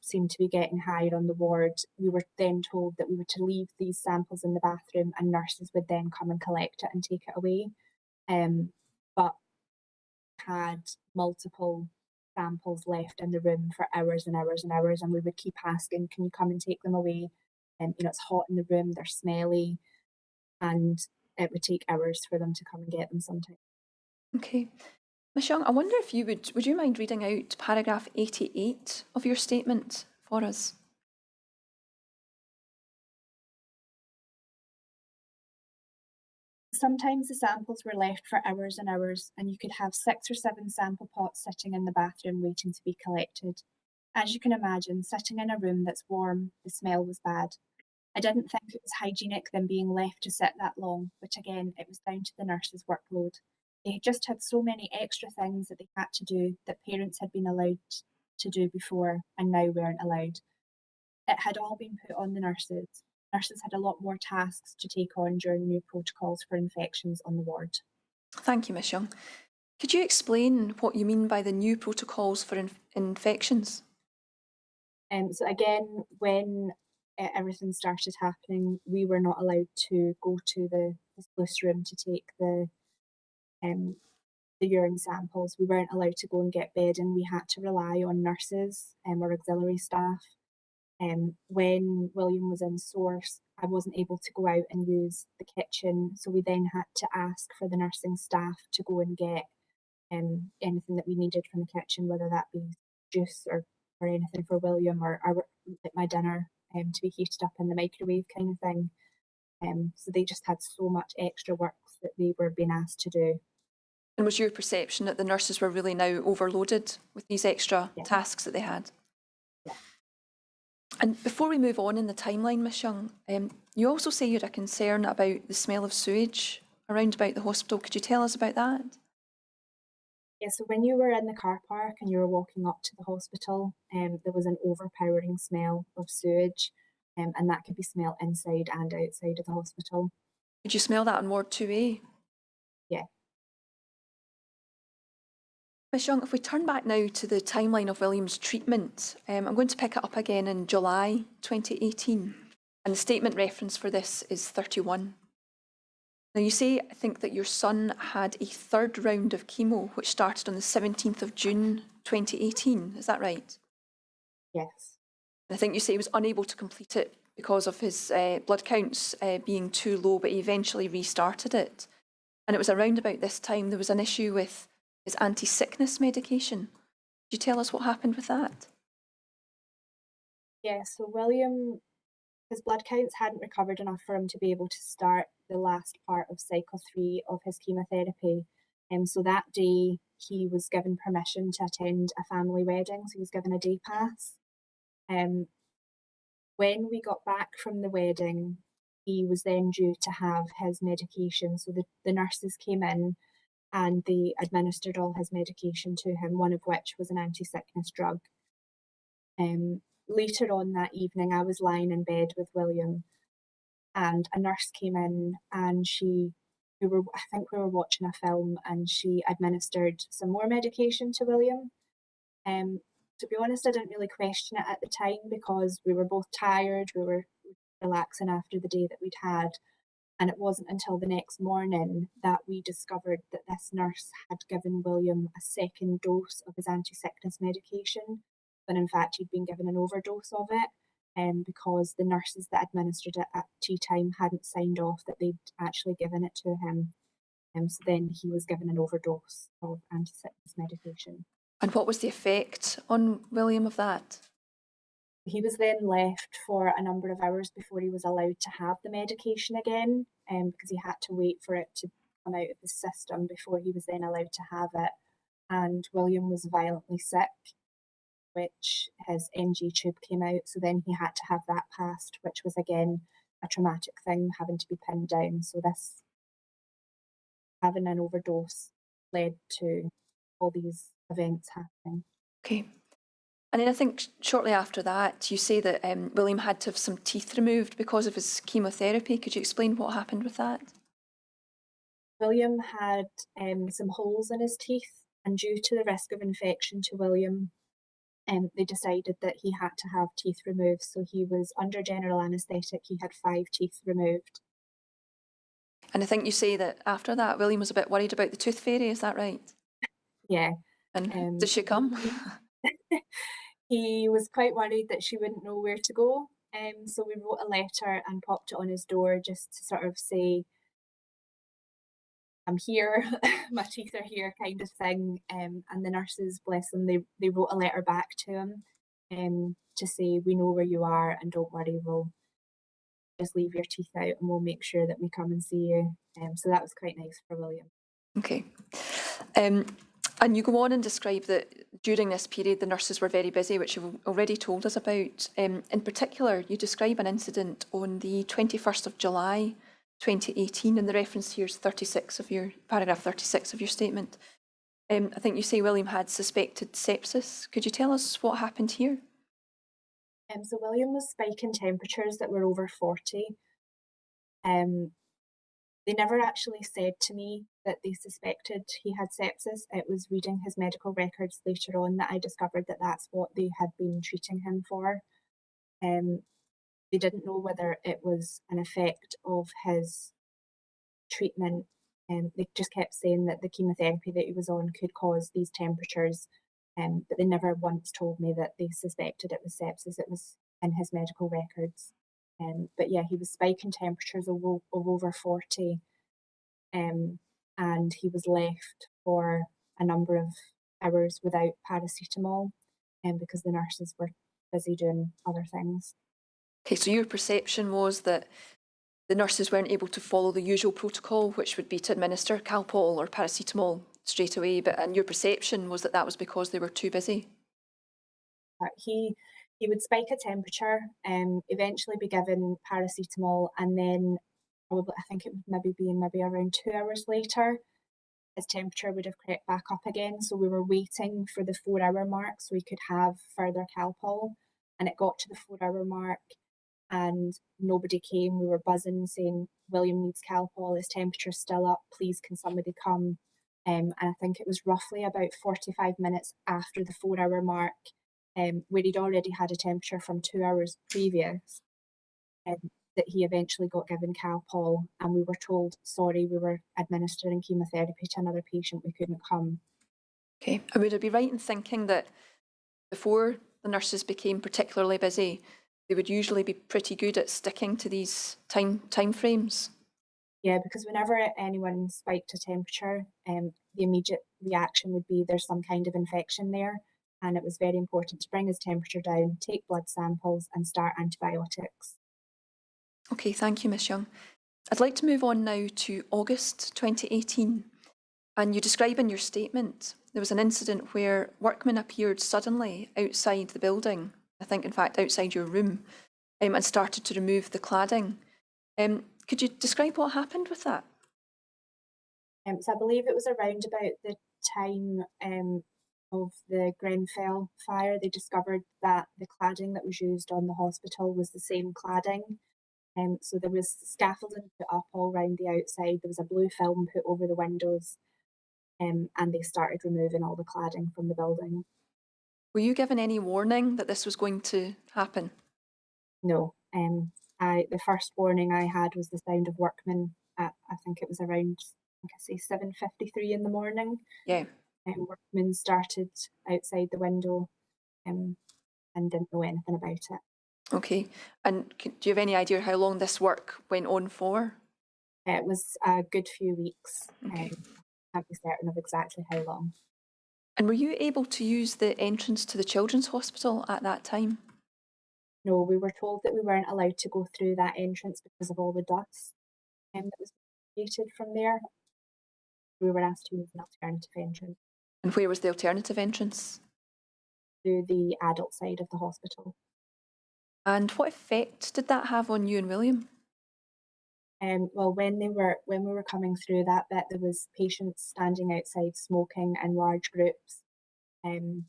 seemed to be getting higher on the ward, we were then told that we were to leave these samples in the bathroom and nurses would then come and collect it and take it away. But had multiple samples left in the room for hours and hours and hours, and we would keep asking, can you come and take them away? It's hot in the room, they're smelly, and it would take hours for them to come and get them sometimes. Okay. Ms Young, I wonder if would you mind reading out paragraph 88 of your statement for us? Sometimes the samples were left for hours and hours, and you could have 6 or 7 sample pots sitting in the bathroom waiting to be collected. As you can imagine, sitting in a room that's warm, the smell was bad. I didn't think it was hygienic them being left to sit that long, but again, it was down to the nurse's workload. They just had so many extra things that they had to do that parents had been allowed to do before and now weren't allowed. It had all been put on the nurses. Nurses had a lot more tasks to take on during new protocols for infections on the ward. Thank you, Ms Young. Could you explain what you mean by the new protocols for infections? So again, when everything started happening, we were not allowed to go to the sluice room to take the urine samples. We weren't allowed to go and get bedding. We had to rely on nurses or auxiliary staff. When William was in source, I wasn't able to go out and use the kitchen, so we then had to ask for the nursing staff to go and get anything that we needed from the kitchen, whether that be juice or anything for William, or like my dinner to be heated up in the microwave kind of thing. So they just had so much extra work that they were being asked to do. And was your perception that the nurses were really now overloaded with these extra tasks that they had? Yeah. And before we move on in the timeline, Ms Young, you also say you're a concern about the smell of sewage around about the hospital. Could you tell us about that? Yeah, so when you were in the car park and you were walking up to the hospital, there was an overpowering smell of sewage, and that could be smelled inside and outside of the hospital. Could you smell that on Ward 2A? Yeah. Ms Young, if we turn back now to the timeline of William's treatment, I'm going to pick it up again in July 2018, and the statement reference for this is 31. Now you say, I think, that your son had a third round of chemo, which started on the 17th of June 2018, is that right? Yes. I think you say he was unable to complete it because of his blood counts being too low, but he eventually restarted it. And it was around about this time there was an issue with his anti-sickness medication. Could you tell us what happened with that? Yeah, so William, his blood counts hadn't recovered enough for him to be able to start the last part of cycle 3 of his chemotherapy. So that day he was given permission to attend a family wedding, so he was given a day pass. When we got back from the wedding, he was then due to have his medication. So the nurses came in and they administered all his medication to him, one of which was an anti-sickness drug. Later on that evening, I was lying in bed with William, and a nurse came in and she I think we were watching a film and she administered some more medication to William. To be honest, I didn't really question it at the time because we were both tired, we were relaxing after the day that we'd had. And it wasn't until the next morning that we discovered that this nurse had given William a second dose of his anti-sickness medication, when in fact he'd been given an overdose of it, because the nurses that administered it at tea time hadn't signed off that they'd actually given it to him. So then he was given an overdose of anti-sickness medication. And what was the effect on William of that? He was then left for a number of hours before he was allowed to have the medication again, because he had to wait for it to come out of the system before he was then allowed to have it. And William was violently sick, which his NG tube came out, so then he had to have that passed, which was again a traumatic thing, having to be pinned down. So this, having an overdose, led to all these events happening. Okay. And then I think shortly after that, you say that William had to have some teeth removed because of his chemotherapy. Could you explain what happened with that? William had some holes in his teeth, and due to the risk of infection to William, they decided that he had to have teeth removed. So he was under general anaesthetic. He had 5 teeth removed. And I think you say that after that, William was a bit worried about the tooth fairy. Is that right? Yeah. And did she come? He was quite worried that she wouldn't know where to go. So we wrote a letter and popped it on his door just to sort of say, I'm here, my teeth are here, kind of thing. And the nurses, bless them, they wrote a letter back to him to say, we know where you are and don't worry, we'll just leave your teeth out and we'll make sure that we come and see you. So that was quite nice for William. Okay. And you go on and describe that during this period the nurses were very busy, which you've already told us about. In particular, you describe an incident on the 21st of July 2018, and the reference here is paragraph 36 of your statement. I think you say William had suspected sepsis. Could you tell us what happened here? So William was spiking temperatures that were over 40. They never actually said to me that they suspected he had sepsis. It was reading his medical records later on that I discovered that that's what they had been treating him for. They didn't know whether it was an effect of his treatment. They just kept saying that the chemotherapy that he was on could cause these temperatures, but they never once told me that they suspected it was sepsis. It was in his medical records. But yeah, he was spiking temperatures of over 40, and he was left for a number of hours without paracetamol, because the nurses were busy doing other things. Okay, so your perception was that the nurses weren't able to follow the usual protocol, which would be to administer Calpol or paracetamol straight away, and your perception was that that was because they were too busy. He would spike a temperature, eventually be given paracetamol, and then probably, I think it would maybe around 2 hours later, his temperature would have crept back up again. So we were waiting for the 4-hour mark so we could have further Calpol, and it got to the 4-hour mark and nobody came. We were buzzing saying, William needs Calpol, his temperature's still up, please can somebody come? And I think it was roughly about 45 minutes after the 4-hour mark, where he'd already had a temperature from 2 hours previous, that he eventually got given Calpol, and we were told, sorry, we were administering chemotherapy to another patient, we couldn't come. Okay, and would I be right in thinking that before the nurses became particularly busy, they would usually be pretty good at sticking to these time frames? Yeah, because whenever anyone spiked a temperature, the immediate reaction would be there's some kind of infection there, and it was very important to bring his temperature down, take blood samples and start antibiotics. Okay, thank you, Miss Young. I'd like to move on now to August 2018, and you describe in your statement there was an incident where workmen appeared suddenly outside the building, I think in fact outside your room, and started to remove the cladding. Could you describe what happened with that? So I believe it was around about the time of the Grenfell fire. They discovered that the cladding that was used on the hospital was the same cladding So there was scaffolding put up all round the outside. There was a blue film put over the windows, and they started removing all the cladding from the building. Were you given any warning that this was going to happen? No, the first warning I had was the sound of workmen at, I think it was around, I think I say 7:53 in the morning. Yeah. Workmen started outside the window, and didn't know anything about it. Okay. And do you have any idea how long this work went on for? It was a good few weeks. Okay. Can't be certain of exactly how long. And were you able to use the entrance to the children's hospital at that time? No, we were told that we weren't allowed to go through that entrance because of all the dust that was created from there. We were asked to use an alternative entrance And where was the alternative entrance? to the adult side of the hospital. And what effect did that have on you and William? Well, when we were coming through that bit, there was patients standing outside smoking in large groups, and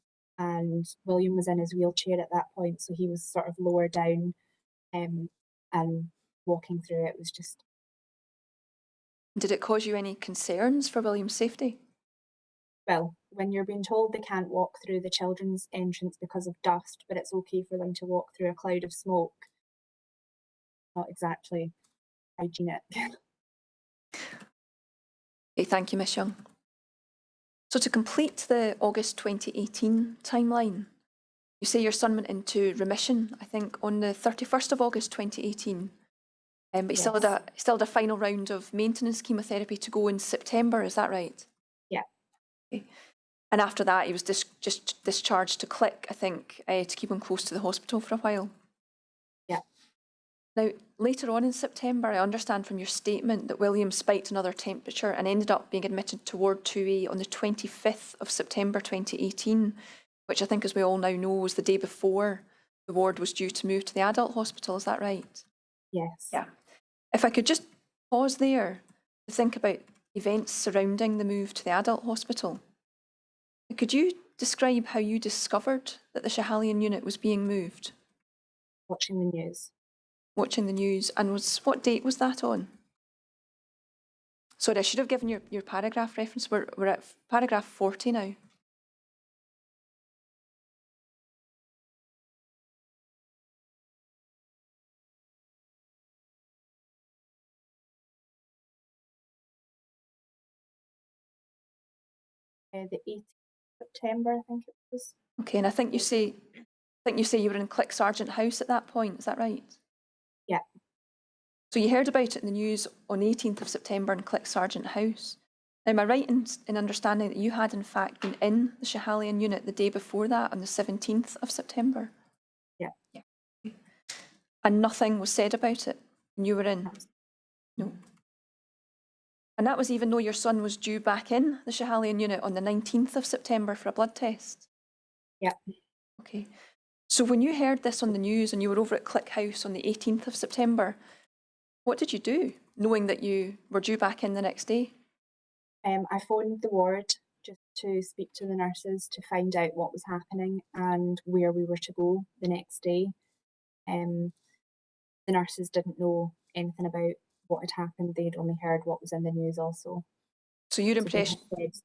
William was in his wheelchair at that point, so he was sort of lower down, and walking through it was just. Did it cause you any concerns for William's safety? Well, when you're being told they can't walk through the children's entrance because of dust, but it's okay for them to walk through a cloud of smoke, not exactly hygienic. Okay, thank you, Miss Young. So to complete the August 2018 timeline, you say your son went into remission, I think, on the 31st of August 2018, but he still had a final round of maintenance chemotherapy to go in September, is that right? Yeah. Okay. And after that, he was just discharged to Click, I think, to keep him close to the hospital for a while. Yeah. Now, later on in September, I understand from your statement that William spiked another temperature and ended up being admitted to Ward 2A on the 25th of September 2018, which I think, as we all now know, was the day before the ward was due to move to the adult hospital. Is that right? Yes. Yeah. If I could just pause there to think about events surrounding the move to the adult hospital. Could you describe how you discovered that the Schehallien unit was being moved? Watching the news. Watching the news. And what date was that on? Sorry, I should have given your paragraph reference. We're at paragraph 40 now. The 18th of September, I think it was. Okay, and I think you say you were in Click Sergeant House at that point. Is that right? Yeah. So you heard about it in the news on the 18th of September in Click Sergeant House. Now, am I right in understanding that you had in fact been in the Schehallien unit the day before that, on the 17th of September? Yeah. Yeah. And nothing was said about it when you were in? No. And that was even though your son was due back in the Schehallien unit on the 19th of September for a blood test? Yeah. Okay. So when you heard this on the news and you were over at Click House on the 18th of September, what did you do, knowing that you were due back in the next day? I phoned the ward just to speak to the nurses to find out what was happening and where we were to go the next day. The nurses didn't know anything about what had happened. They'd only heard what was in the news also. So your So impression, they had said,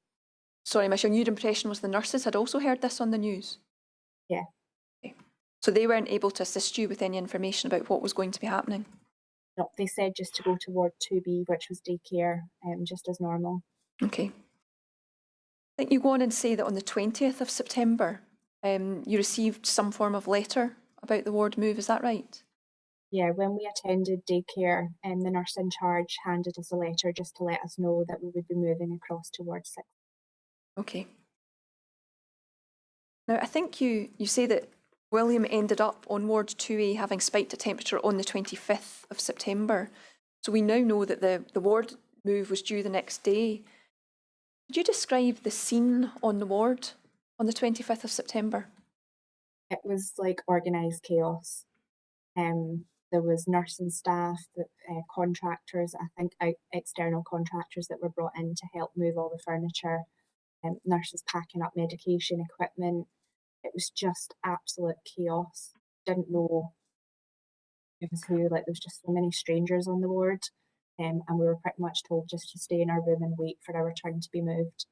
sorry, Michelle, your impression was the nurses had also heard this on the news? yeah. Okay. So they weren't able to assist you with any information about what was going to be happening? No, they said just to go to Ward 2B, which was daycare, just as normal. Okay. I think you go on and say that on the 20th of September, you received some form of letter about the ward move, is that right? Yeah, when we attended daycare, the nurse in charge handed us a letter just to let us know that we would be moving across to Ward 6. Okay. Now, I think you say that William ended up on Ward 2A having spiked a temperature on the 25th of September. So we now know that the ward move was due the next day. Could you describe the scene on the ward on the 25th of September? It was like organised chaos. There was nursing staff, contractors, I think external contractors that were brought in to help move all the furniture, nurses packing up medication, equipment. It was just absolute chaos. Didn't know it was who, like, there was just so many strangers on the ward, and we were pretty much told just to stay in our room and wait for our turn to be moved.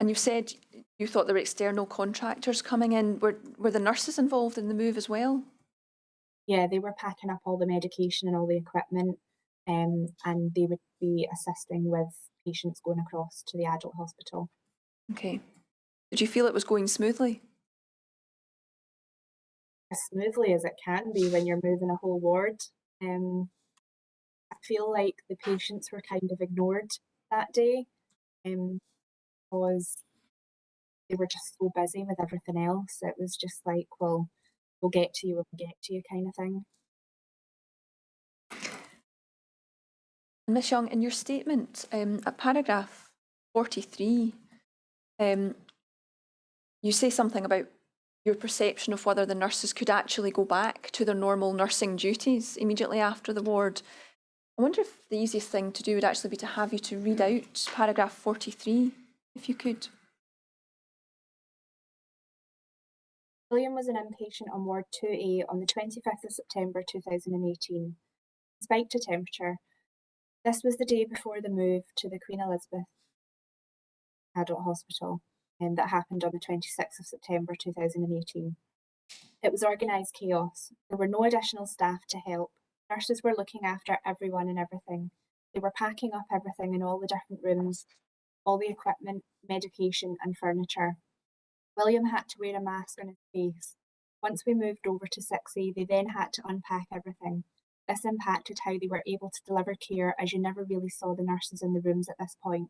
And you've said you thought there were external contractors coming in. Were the nurses involved in the move as well? Yeah, they were packing up all the medication and all the equipment, and they would be assisting with patients going across to the adult hospital. Okay. Did you feel it was going smoothly? As smoothly as it can be when you're moving a whole ward. Um, I feel like the patients were kind of ignored that day, because they were just so busy with everything else. It was just like, well, we'll get to you when we get to you kind of thing. Miss Young, in your statement at paragraph 43, you say something about your perception of whether the nurses could actually go back to their normal nursing duties immediately after the ward. I wonder if the easiest thing to do would actually be to have you to read out paragraph 43, if you could. William was an inpatient on Ward 2A on the 25th of September 2018. Spiked to temperature. This was the day before the move to the Queen Elizabeth Adult Hospital, and that happened on the 26th of September 2018. It was organised chaos. There were no additional staff to help. Nurses were looking after everyone and everything. They were packing up everything in all the different rooms, all the equipment, medication, and furniture. William had to wear a mask on his face. Once we moved over to 6A, they then had to unpack everything. This impacted how they were able to deliver care, as you never really saw the nurses in the rooms at this point.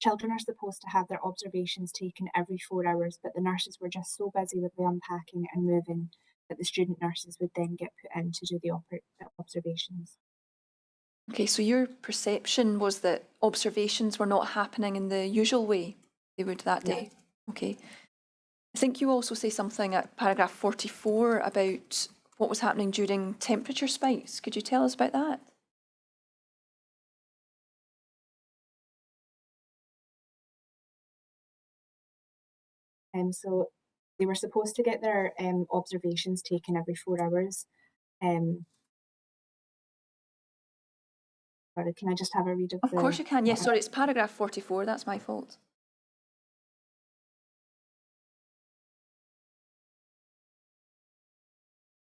Children are supposed to have their observations taken every 4 hours, but the nurses were just so busy with the unpacking and moving that the student nurses would then get put in to do the observations. Okay, so your perception was that observations were not happening in the usual way they would that day. Okay. I think you also say something at paragraph 44 about what was happening during temperature spikes. Could you tell us about that? So they were supposed to get their observations taken every 4 hours. Sorry, can I just have a read of Of the... course you can. Yes, sorry, it's paragraph 44. That's my fault.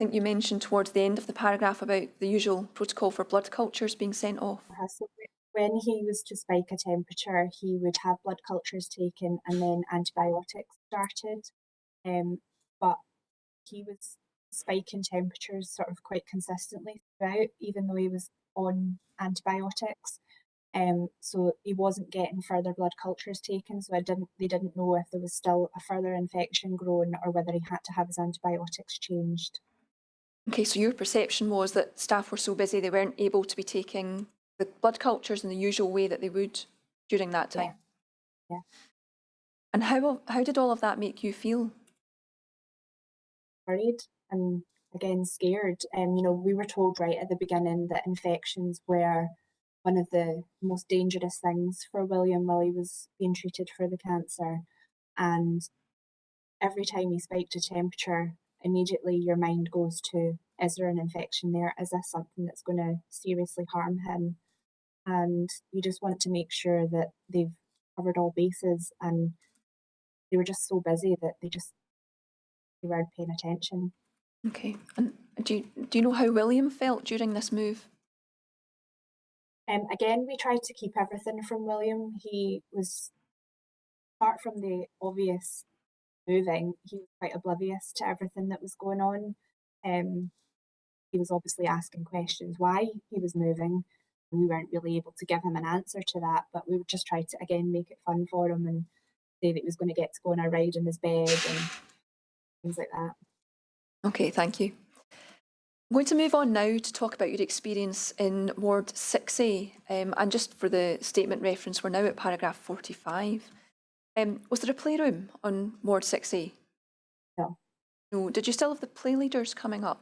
I think you mentioned towards the end of the paragraph about the usual protocol for blood cultures being sent off. So when he was to spike a temperature, he would have blood cultures taken and then antibiotics started. But he was spiking temperatures sort of quite consistently throughout, even though he was on antibiotics. So he wasn't getting further blood cultures taken. So they didn't know if there was still a further infection growing or whether he had to have his antibiotics changed. Okay, so your perception was that staff were so busy they weren't able to be taking the blood cultures in the usual way that they would during that time. Yeah. And how did all of that make you feel? Worried and again scared. We were told right at the beginning that infections were one of the most dangerous things for William while he was being treated for the cancer. And every time he spiked a temperature, immediately your mind goes to, is there an infection there? Is this something that's going to seriously harm him? And you just want to make sure that they've covered all bases, and they were just so busy that they weren't paying attention. Okay, and do you know how William felt during this move? Again, we tried to keep everything from William. He was, apart from the obvious moving, he was quite oblivious to everything that was going on. He was obviously asking questions why he was moving, and we weren't really able to give him an answer to that, but we would just try to, again, make it fun for him and say that he was going to get to go on a ride in his bed and things like that. Okay, thank you. I'm going to move on now to talk about your experience in Ward 6A. And just for the statement reference, we're now at paragraph 45. Was there a playroom on Ward 6A? No. No. Did you still have the play leaders coming up?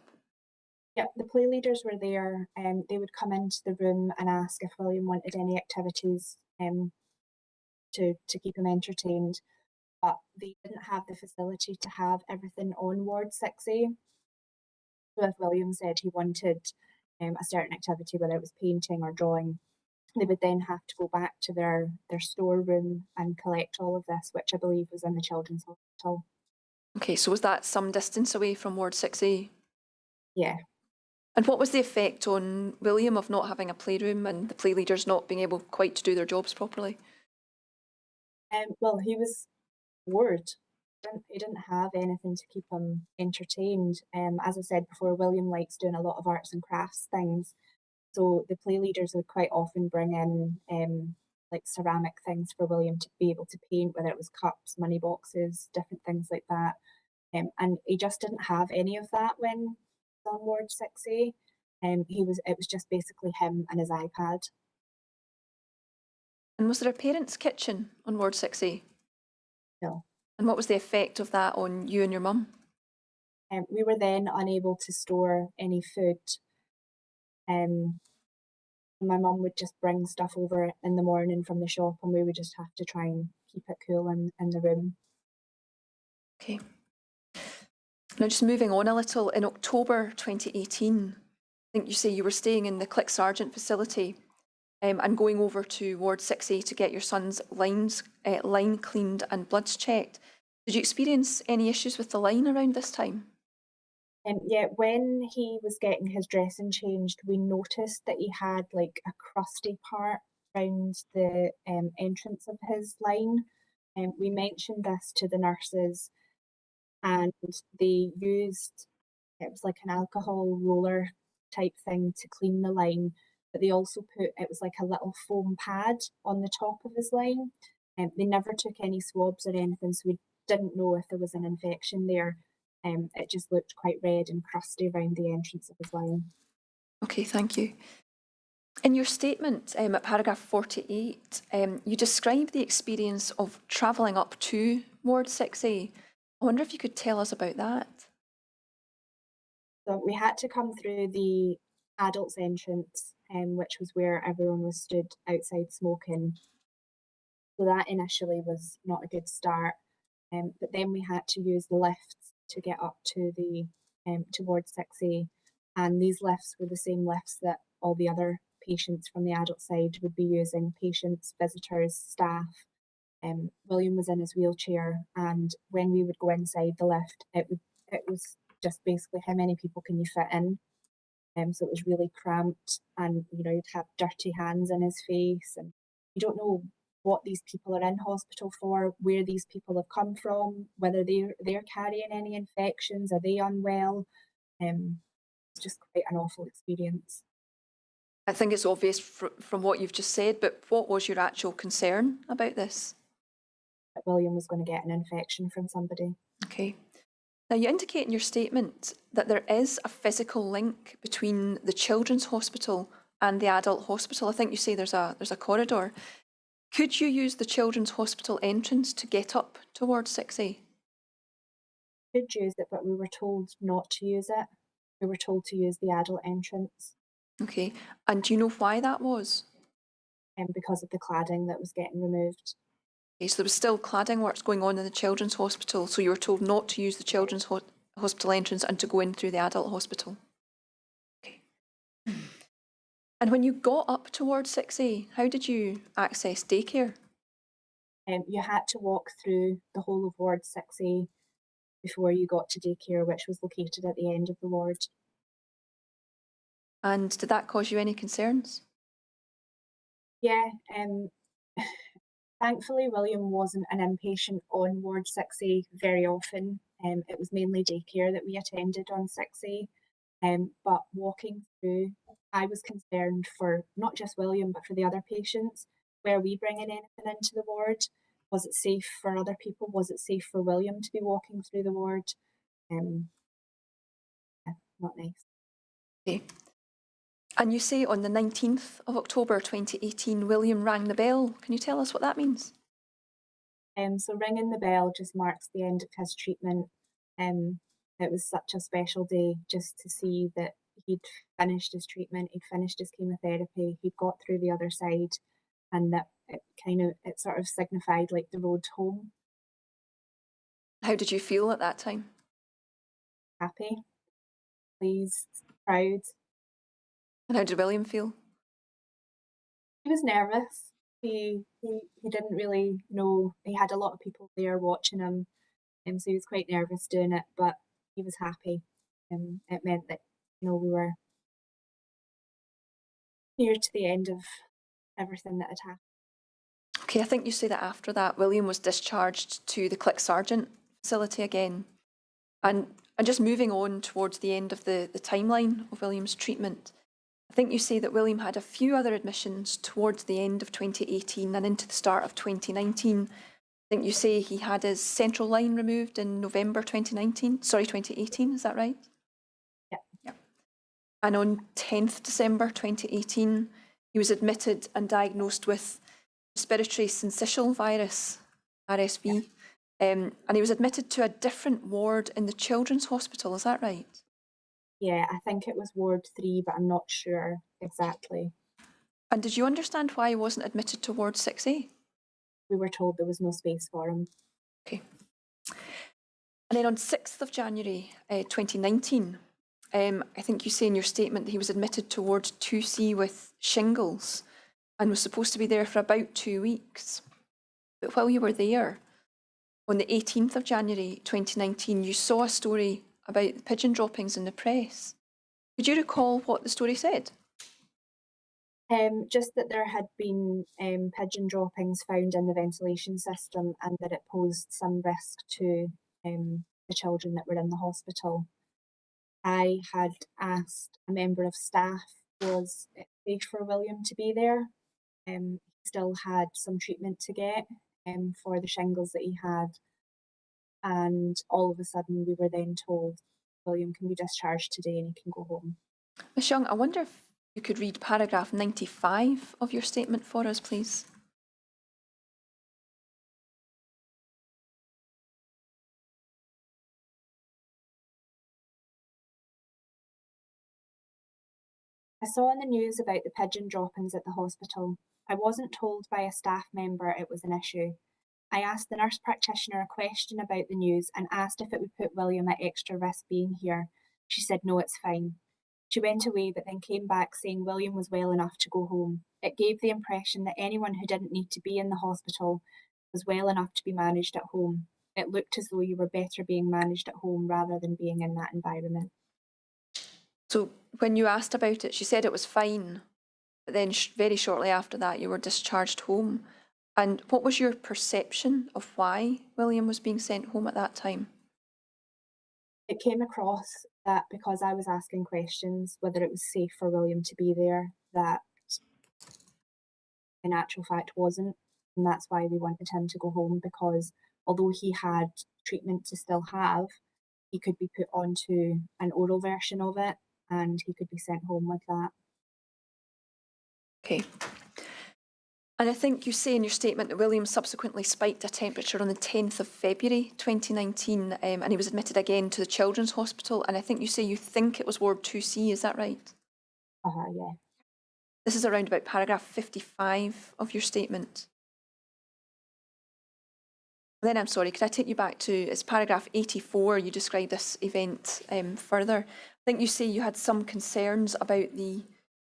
Yep, the play leaders were there. They would come into the room and ask if William wanted any activities to keep him entertained. But they didn't have the facility to have everything on Ward 6A. So if William said he wanted a certain activity, whether it was painting or drawing, they would then have to go back to their storeroom and collect all of this, which I believe was in the children's hospital. Okay, so was that some distance away from Ward 6A? Yeah. And what was the effect on William of not having a playroom and the play leaders not being able quite to do their jobs properly? Well, he was bored. He didn't have anything to keep him entertained. As I said before, William likes doing a lot of arts and crafts things. So the play leaders would quite often bring in like ceramic things for William to be able to paint, whether it was cups, money boxes, different things like that. And he just didn't have any of that when he was on Ward 6A. It was just basically him and his iPad. And was there a parents' kitchen on Ward 6A? No. And what was the effect of that on you and your mum? We were then unable to store any food. Um, my mum would just bring stuff over in the morning from the shop, and we would just have to try and keep it cool in the room. Okay. Now, just moving on a little, in October 2018, I think you say you were staying in the Click Sargent facility and going over to Ward 6A to get your son's line cleaned and bloods checked. Did you experience any issues with the line around this time? Yeah, when he was getting his dressing changed, we noticed that he had like a crusty part around the entrance of his line. We mentioned this to the nurses, and they used, it was like an alcohol roller type thing to clean the line, but they also put, it was like a little foam pad on the top of his line. They never took any swabs or anything, so we didn't know if there was an infection there. It just looked quite red and crusty around the entrance of his line. Okay, thank you. In your statement at paragraph 48, you describe the experience of travelling up to Ward 6A. I wonder if you could tell us about that. So we had to come through the adults entrance, which was where everyone was stood outside smoking. So that initially was not a good start. But then we had to use the lifts to get up to the towards 6A, and these lifts were the same lifts that all the other patients from the adult side would be using, patients, visitors, staff. William was in his wheelchair, and when we would go inside the lift, it was just basically how many people can you fit in. So it was really cramped, and you'd have dirty hands in his face, and you don't know what these people are in hospital for, where these people have come from, whether they're carrying any infections, are they unwell? It's just quite an awful experience. I think it's obvious from what you've just said, but what was your actual concern about this? That William was going to get an infection from somebody. Okay. Now, you indicate in your statement that there is a physical link between the children's hospital and the adult hospital. I think you say there's a corridor. Could you use the children's hospital entrance to get up towards 6A? We could use it, but we were told not to use it. We were told to use the adult entrance. Okay. And do you know why that was? Because of the cladding that was getting removed. Okay, so there was still cladding works going on in the children's hospital, so you were told not to use the children's hospital entrance and to go in through the adult hospital. Okay. And when you got up towards 6A, how did you access daycare? You had to walk through the whole of Ward 6A before you got to daycare, which was located at the end of the ward. And did that cause you any concerns? Yeah, thankfully William wasn't an inpatient on Ward 6A very often. It was mainly daycare that we attended on 6A. But walking through, I was concerned for not just William, but for the other patients. Were we bringing anything into the ward? Was it safe for other people? Was it safe for William to be walking through the ward? Yeah, not nice. Okay. And you say on the 19th of October 2018, William rang the bell. Can you tell us what that means? So ringing the bell just marks the end of his treatment. It was such a special day just to see that he'd finished his treatment, he'd finished his chemotherapy, he'd got through the other side, and that it sort of signified like the road home. How did you feel at that time? Happy. pleased, proud. And how did William feel? He was nervous. He didn't really know. He had a lot of people there watching him, so he was quite nervous doing it, but he was happy. It meant that we were near to the end of everything that had happened. Okay, I think you say that after that, William was discharged to the Click Sergeant facility again. And just moving on towards the end of the timeline of William's treatment, I think you say that William had a few other admissions towards the end of 2018 and into the start of 2019. I think you say he had his central line removed in November 2018, is that right? Yeah. And on 10th December 2018, he was admitted and diagnosed with respiratory syncytial virus, RSV, and he was admitted to a different ward in the Children's Hospital, is that right? Yeah, I think it was Ward 3, but I'm not sure exactly. And did you understand why he wasn't admitted to Ward 6A? We were told there was no space for him. Okay. And then on 6th of January 2019, I think you say in your statement that he was admitted to Ward 2C with shingles and was supposed to be there for about 2 weeks. But while you were there, on the 18th of January 2019, you saw a story about the pigeon droppings in the press. Could you recall what the story said? Just that there had been pigeon droppings found in the ventilation system and that it posed some risk to the children that were in the hospital. I had asked a member of staff, was it safe for William to be there? He still had some treatment to get for the shingles that he had. And all of a sudden we were then told, William can be discharged today and he can go home. Ms Young, I wonder if you could read paragraph 95 of your statement for us, please. I saw in the news about the pigeon droppings at the hospital. I wasn't told by a staff member it was an issue. I asked the nurse practitioner a question about the news and asked if it would put William at extra risk being here. She said, no, it's fine. She went away but then came back saying William was well enough to go home. It gave the impression that anyone who didn't need to be in the hospital was well enough to be managed at home. It looked as though you were better being managed at home rather than being in that environment. So when you asked about it, she said it was fine, but then very shortly after that you were discharged home. And what was your perception of why William was being sent home at that time? It came across that because I was asking questions whether it was safe for William to be there, that in actual fact wasn't. And that's why we wanted him to go home, because although he had treatment to still have, he could be put onto an oral version of it and he could be sent home with that. Okay. And I think you say in your statement that William subsequently spiked a temperature on the 10th of February 2019 and he was admitted again to the Children's Hospital. And I think you say you think it was Ward 2C, is that right? Yeah. This is around about paragraph 55 of your statement. Then I'm sorry, could I take you back to, it's paragraph 84, you describe this event further. I think you say you had some concerns about the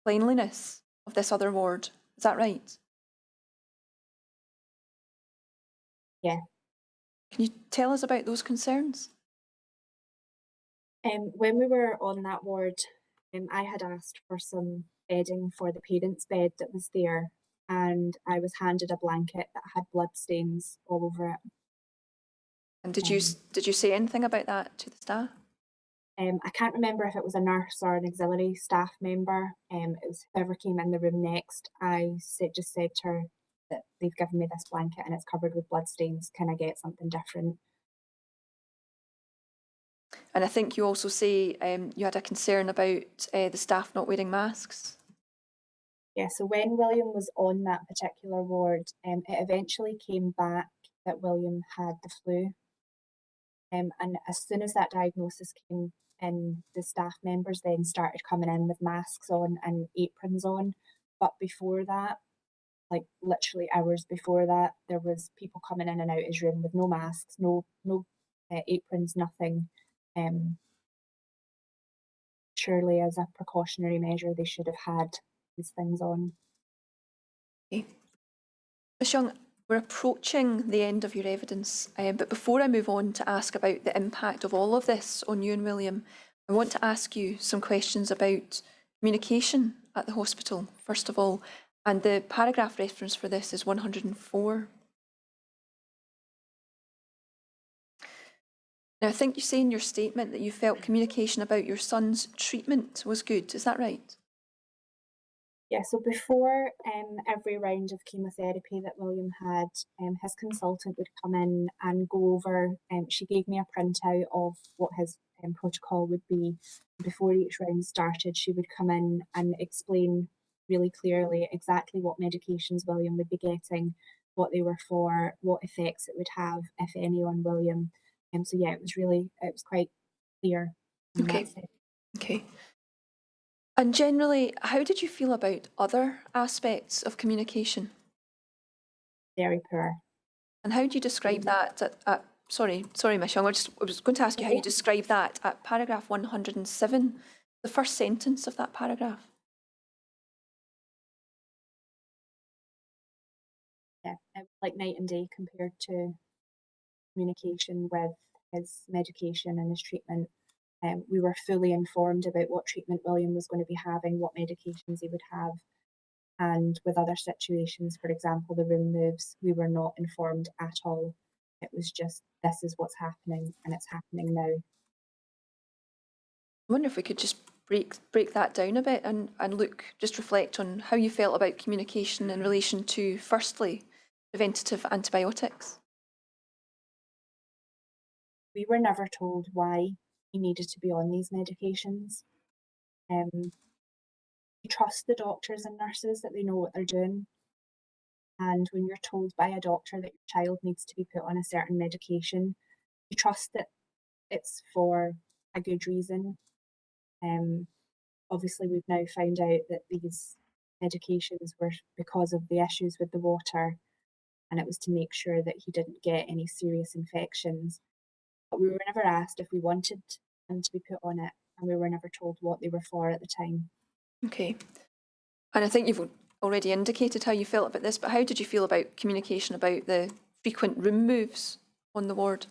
cleanliness of this other ward, is that right? Yeah. Can you tell us about those concerns? When we were on that ward, I had asked for some bedding for the parents' bed that was there, and I was handed a blanket that had blood stains all over it. And did you say anything about that to the staff? I can't remember if it was a nurse or an auxiliary staff member. It was whoever came in the room next. I just said to her that they've given me this blanket and it's covered with blood stains. Can I get something different? And I think you also say you had a concern about the staff not wearing masks. Yeah, so when William was on that particular ward, it eventually came back that William had the flu. And as soon as that diagnosis came in, the staff members then started coming in with masks on and aprons on. But before that, like literally hours before that, there was people coming in and out his room with no masks, no aprons, nothing. surely as a precautionary measure they should have had these things on. Okay. Ms Young, we're approaching the end of your evidence, but before I move on to ask about the impact of all of this on you and William, I want to ask you some questions about communication at the hospital, first of all, and the paragraph reference for this is 104. Now, I think you say in your statement that you felt communication about your son's treatment was good. Is that right? Yeah, so before every round of chemotherapy that William had, his consultant would come in and go over, she gave me a printout of what his protocol would be. Before each round started, she would come in and explain really clearly exactly what medications William would be getting, what they were for, what effects it would have, if any, on William. So yeah, it was quite clear. Okay. Okay. And generally, how did you feel about other aspects of communication? Very poor. And how do you describe that sorry, Ms Young, I was going to ask you how you describe that at paragraph 107, the first sentence of that paragraph. Yeah, it was like night and day compared to communication with his medication and his treatment. We were fully informed about what treatment William was going to be having, what medications he would have. And with other situations, for example, the room moves, we were not informed at all. It was just, this is what's happening and it's happening now. I wonder if we could just break that down a bit and just reflect on how you felt about communication in relation to, firstly, preventative antibiotics. We were never told why he needed to be on these medications. You trust the doctors and nurses that they know what they're doing. And when you're told by a doctor that your child needs to be put on a certain medication, you trust that it's for a good reason. Obviously, we've now found out that these medications were because of the issues with the water, and it was to make sure that he didn't get any serious infections. But we were never asked if we wanted him to be put on it, and we were never told what they were for at the time. Okay. And I think you've already indicated how you felt about this, but how did you feel about communication about the frequent room moves on the ward?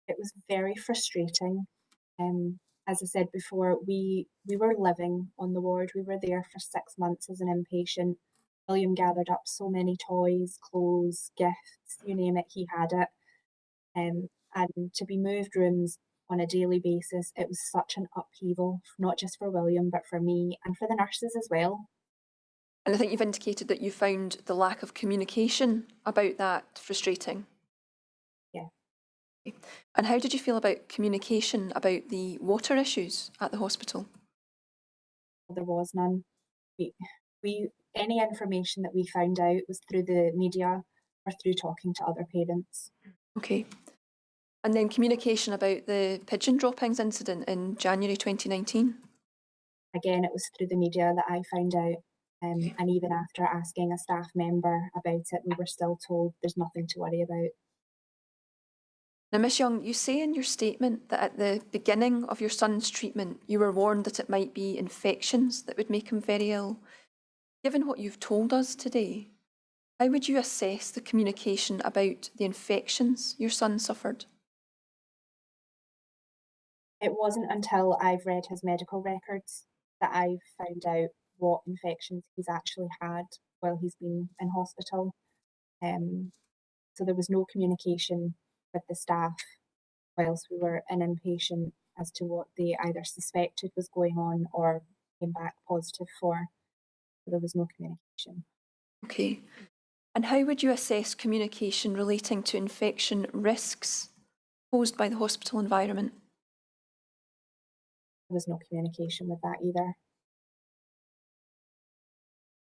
It was very frustrating. As I said before, we were living on the ward. We were there for 6 months as an inpatient. William gathered up so many toys, clothes, gifts, you name it, he had it. And to be moved rooms on a daily basis, it was such an upheaval, not just for William, but for me and for the nurses as well. And I think you've indicated that you found the lack of communication about that frustrating. Yeah. And how did you feel about communication about the water issues at the hospital? There was none. Any information that we found out was through the media or through talking to other parents. Okay. And then communication about the pigeon droppings incident in January 2019? Again, it was through the media that I found out. And even after asking a staff member about it, we were still told there's nothing to worry about. Now, Ms Young, you say in your statement that at the beginning of your son's treatment, you were warned that it might be infections that would make him very ill. Given what you've told us today, how would you assess the communication about the infections your son suffered? It wasn't until I've read his medical records that I've found out what infections he's actually had while he's been in hospital. So there was no communication with the staff whilst we were an inpatient as to what they either suspected was going on or came back positive for. So there was no communication. Okay. And how would you assess communication relating to infection risks posed by the hospital environment? There was no communication with that either.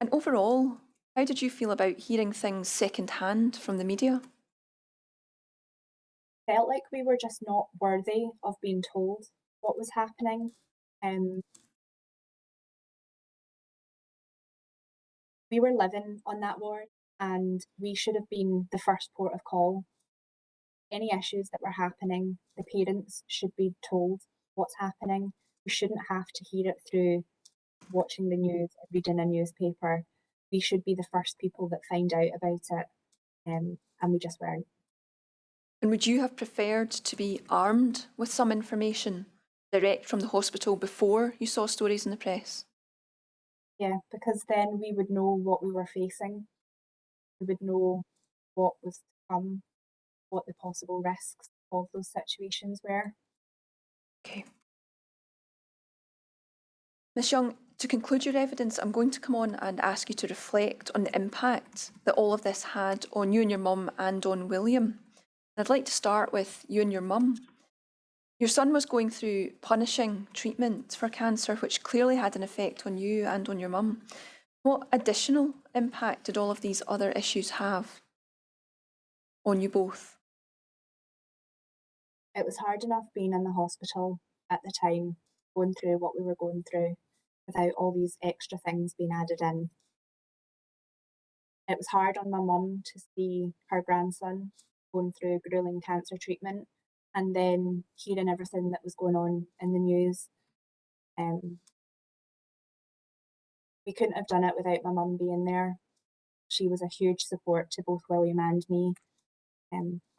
And overall, how did you feel about hearing things second-hand from the media? Felt like we were just not worthy of being told what was happening. We were living on that ward and we should have been the first port of call. Any issues that were happening, the parents should be told what's happening. We shouldn't have to hear it through watching the news or reading a newspaper. We should be the first people that find out about it, and we just weren't. And would you have preferred to be armed with some information direct from the hospital before you saw stories in the press? Yeah, because then we would know what we were facing. We would know what was to come, what the possible risks of those situations were. Okay. Ms Young, to conclude your evidence, I'm going to come on and ask you to reflect on the impact that all of this had on you and your mum and on William. I'd like to start with you and your mum. Your son was going through punishing treatment for cancer, which clearly had an effect on you and on your mum. What additional impact did all of these other issues have on you both? It was hard enough being in the hospital at the time, going through what we were going through, without all these extra things being added in. It was hard on my mum to see her grandson going through grueling cancer treatment and then hearing everything that was going on in the news. We couldn't have done it without my mum being there. She was a huge support to both William and me.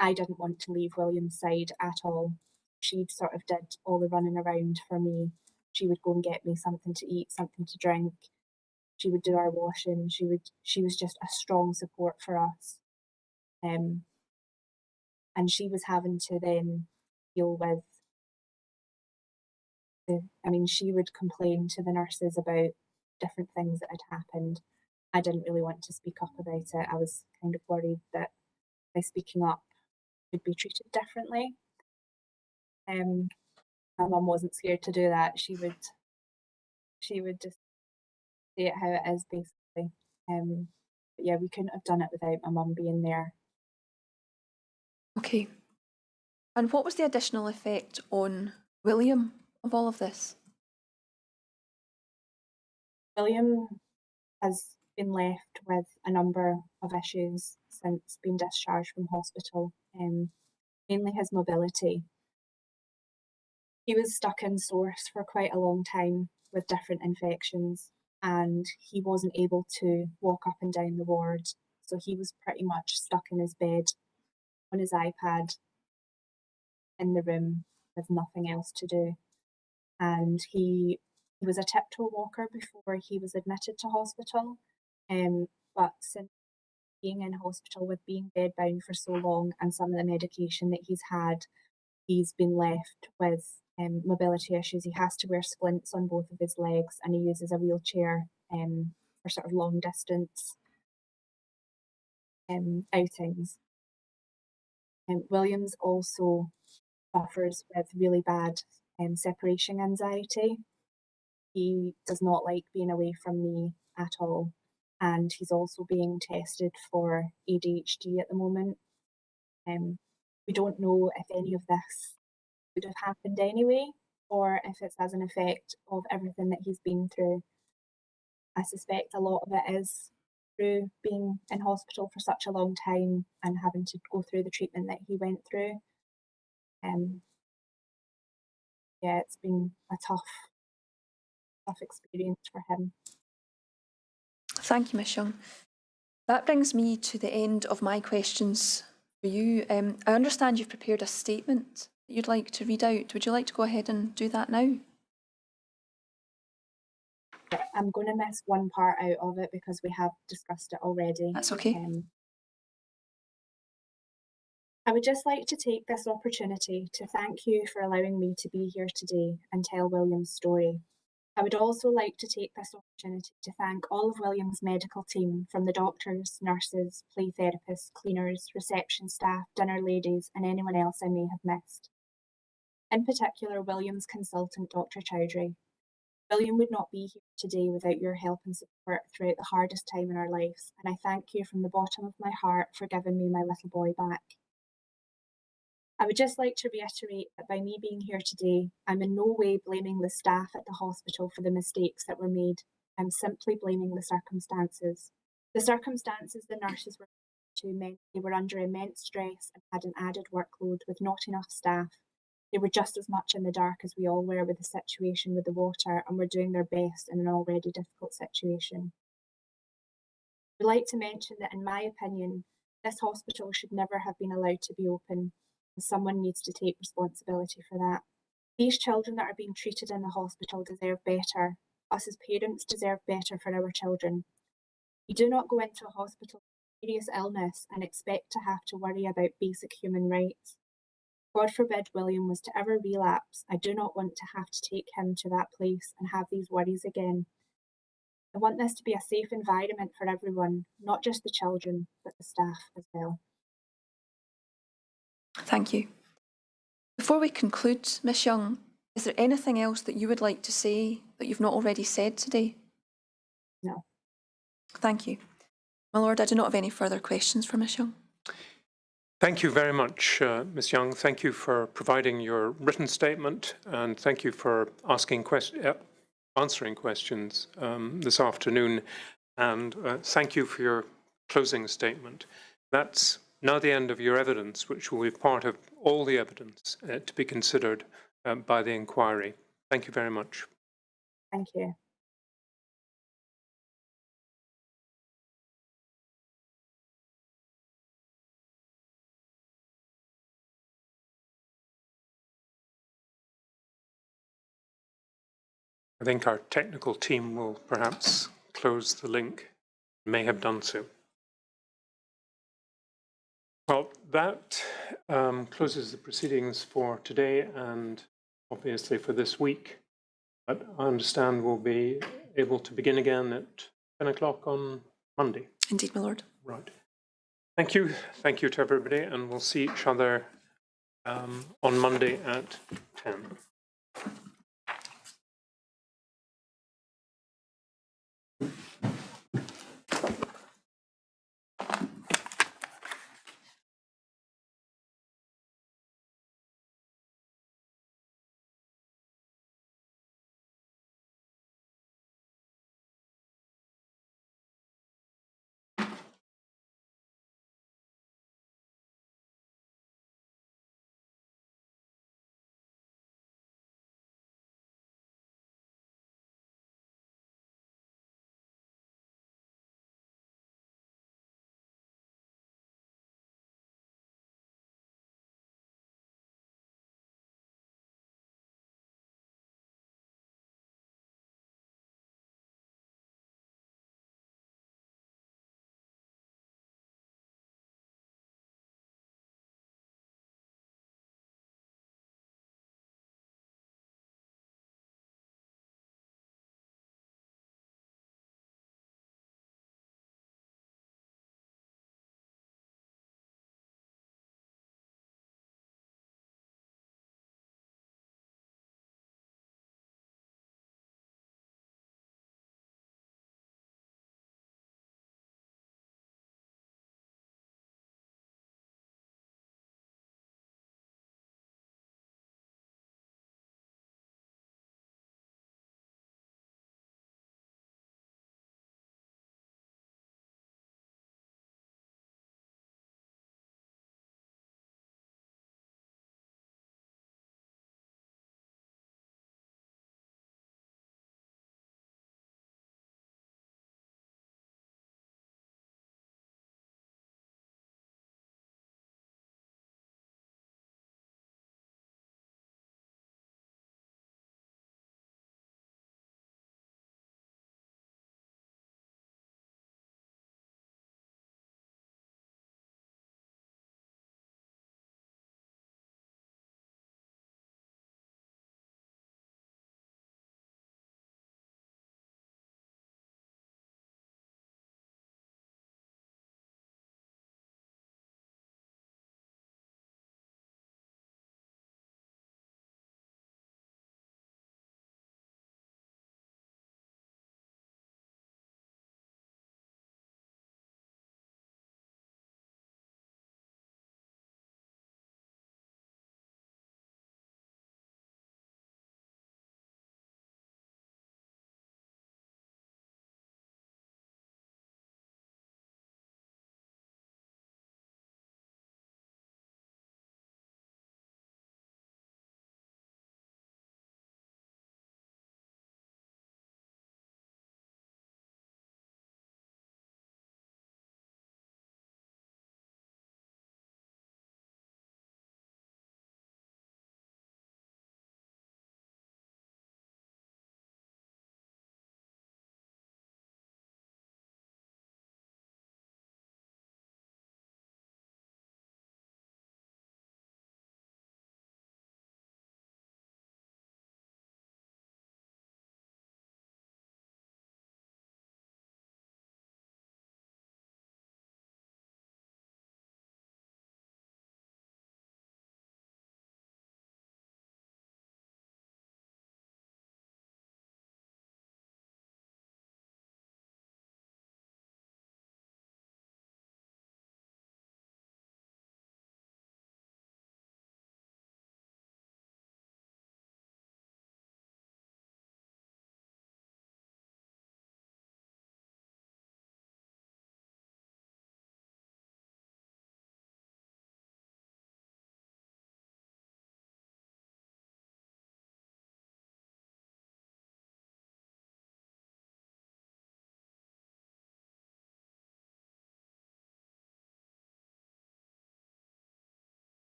I didn't want to leave William's side at all. She sort of did all the running around for me. She would go and get me something to eat, something to drink. She would do our washing. She was just a strong support for us. And she was having to then deal with she would complain to the nurses about different things that had happened. I didn't really want to speak up about it. I was kind of worried that by speaking up, would be treated differently. My mum wasn't scared to do that. She would just say it how it is, basically. But yeah, we couldn't have done it without my mum being there. Okay. And what was the additional effect on William of all of this? William has been left with a number of issues since being discharged from hospital, mainly his mobility. He was stuck in source for quite a long time with different infections, and he wasn't able to walk up and down the ward. So he was pretty much stuck in his bed on his iPad in the room with nothing else to do. And he was a tiptoe walker before he was admitted to hospital. But since being in hospital with being bedbound for so long and some of the medication that he's had, he's been left with mobility issues. He has to wear splints on both of his legs, and he uses a wheelchair for sort of long distance outings. Williams also suffers with really bad separation anxiety. He does not like being away from me at all, and he's also being tested for ADHD at the moment. We don't know if any of this would have happened anyway, or if it's as an effect of everything that he's been through. I suspect a lot of it is through being in hospital for such a long time and having to go through the treatment that he went through. Yeah, it's been a tough experience for him. Thank you, Ms Young. That brings me to the end of my questions for you. I understand you've prepared a statement that you'd like to read out. Would you like to go ahead and do that now? I'm going to miss one part out of it because we have discussed it already. That's okay. I would just like to take this opportunity to thank you for allowing me to be here today and tell William's story. I would also like to take this opportunity to thank all of William's medical team, from the doctors, nurses, play therapists, cleaners, reception staff, dinner ladies, and anyone else I may have missed. In particular, William's consultant, Dr. Chowdhury. William would not be here today without your help and support throughout the hardest time in our lives, and I thank you from the bottom of my heart for giving me my little boy back. I would just like to reiterate that by me being here today, I'm in no way blaming the staff at the hospital for the mistakes that were made. I'm simply blaming the circumstances. The circumstances the nurses were to meant they were under immense stress and had an added workload with not enough staff, They were just as much in the dark as we all were with the situation with the water, and were doing their best in an already difficult situation. I'd like to mention that, in my opinion, this hospital should never have been allowed to be open, and someone needs to take responsibility for that. These children that are being treated in the hospital deserve better. Us as parents deserve better for our children. You do not go into a hospital with serious illness and expect to have to worry about basic human rights. God forbid William was to ever relapse. I do not want to have to take him to that place and have these worries again. I want this to be a safe environment for everyone, not just the children, but the staff as well. Thank you. Before we conclude, Ms Young, is there anything else that you would like to say that you've not already said today? No. Thank you. My Lord, I do not have any further questions for Ms Young. Thank you very much, Ms Young. Thank you for providing your written statement, and thank you for answering questions this afternoon. And thank you for your closing statement. That's now the end of your evidence, which will be part of all the evidence to be considered by the inquiry. Thank you very much. Thank you. I think our technical team will perhaps close the link, may have done so. Well, that closes the proceedings for today and obviously for this week. But I understand we'll be able to begin again at 10 o'clock on Monday. Indeed, my Lord. Right. Thank you. Thank you to everybody, and we'll see each other on Monday at 10.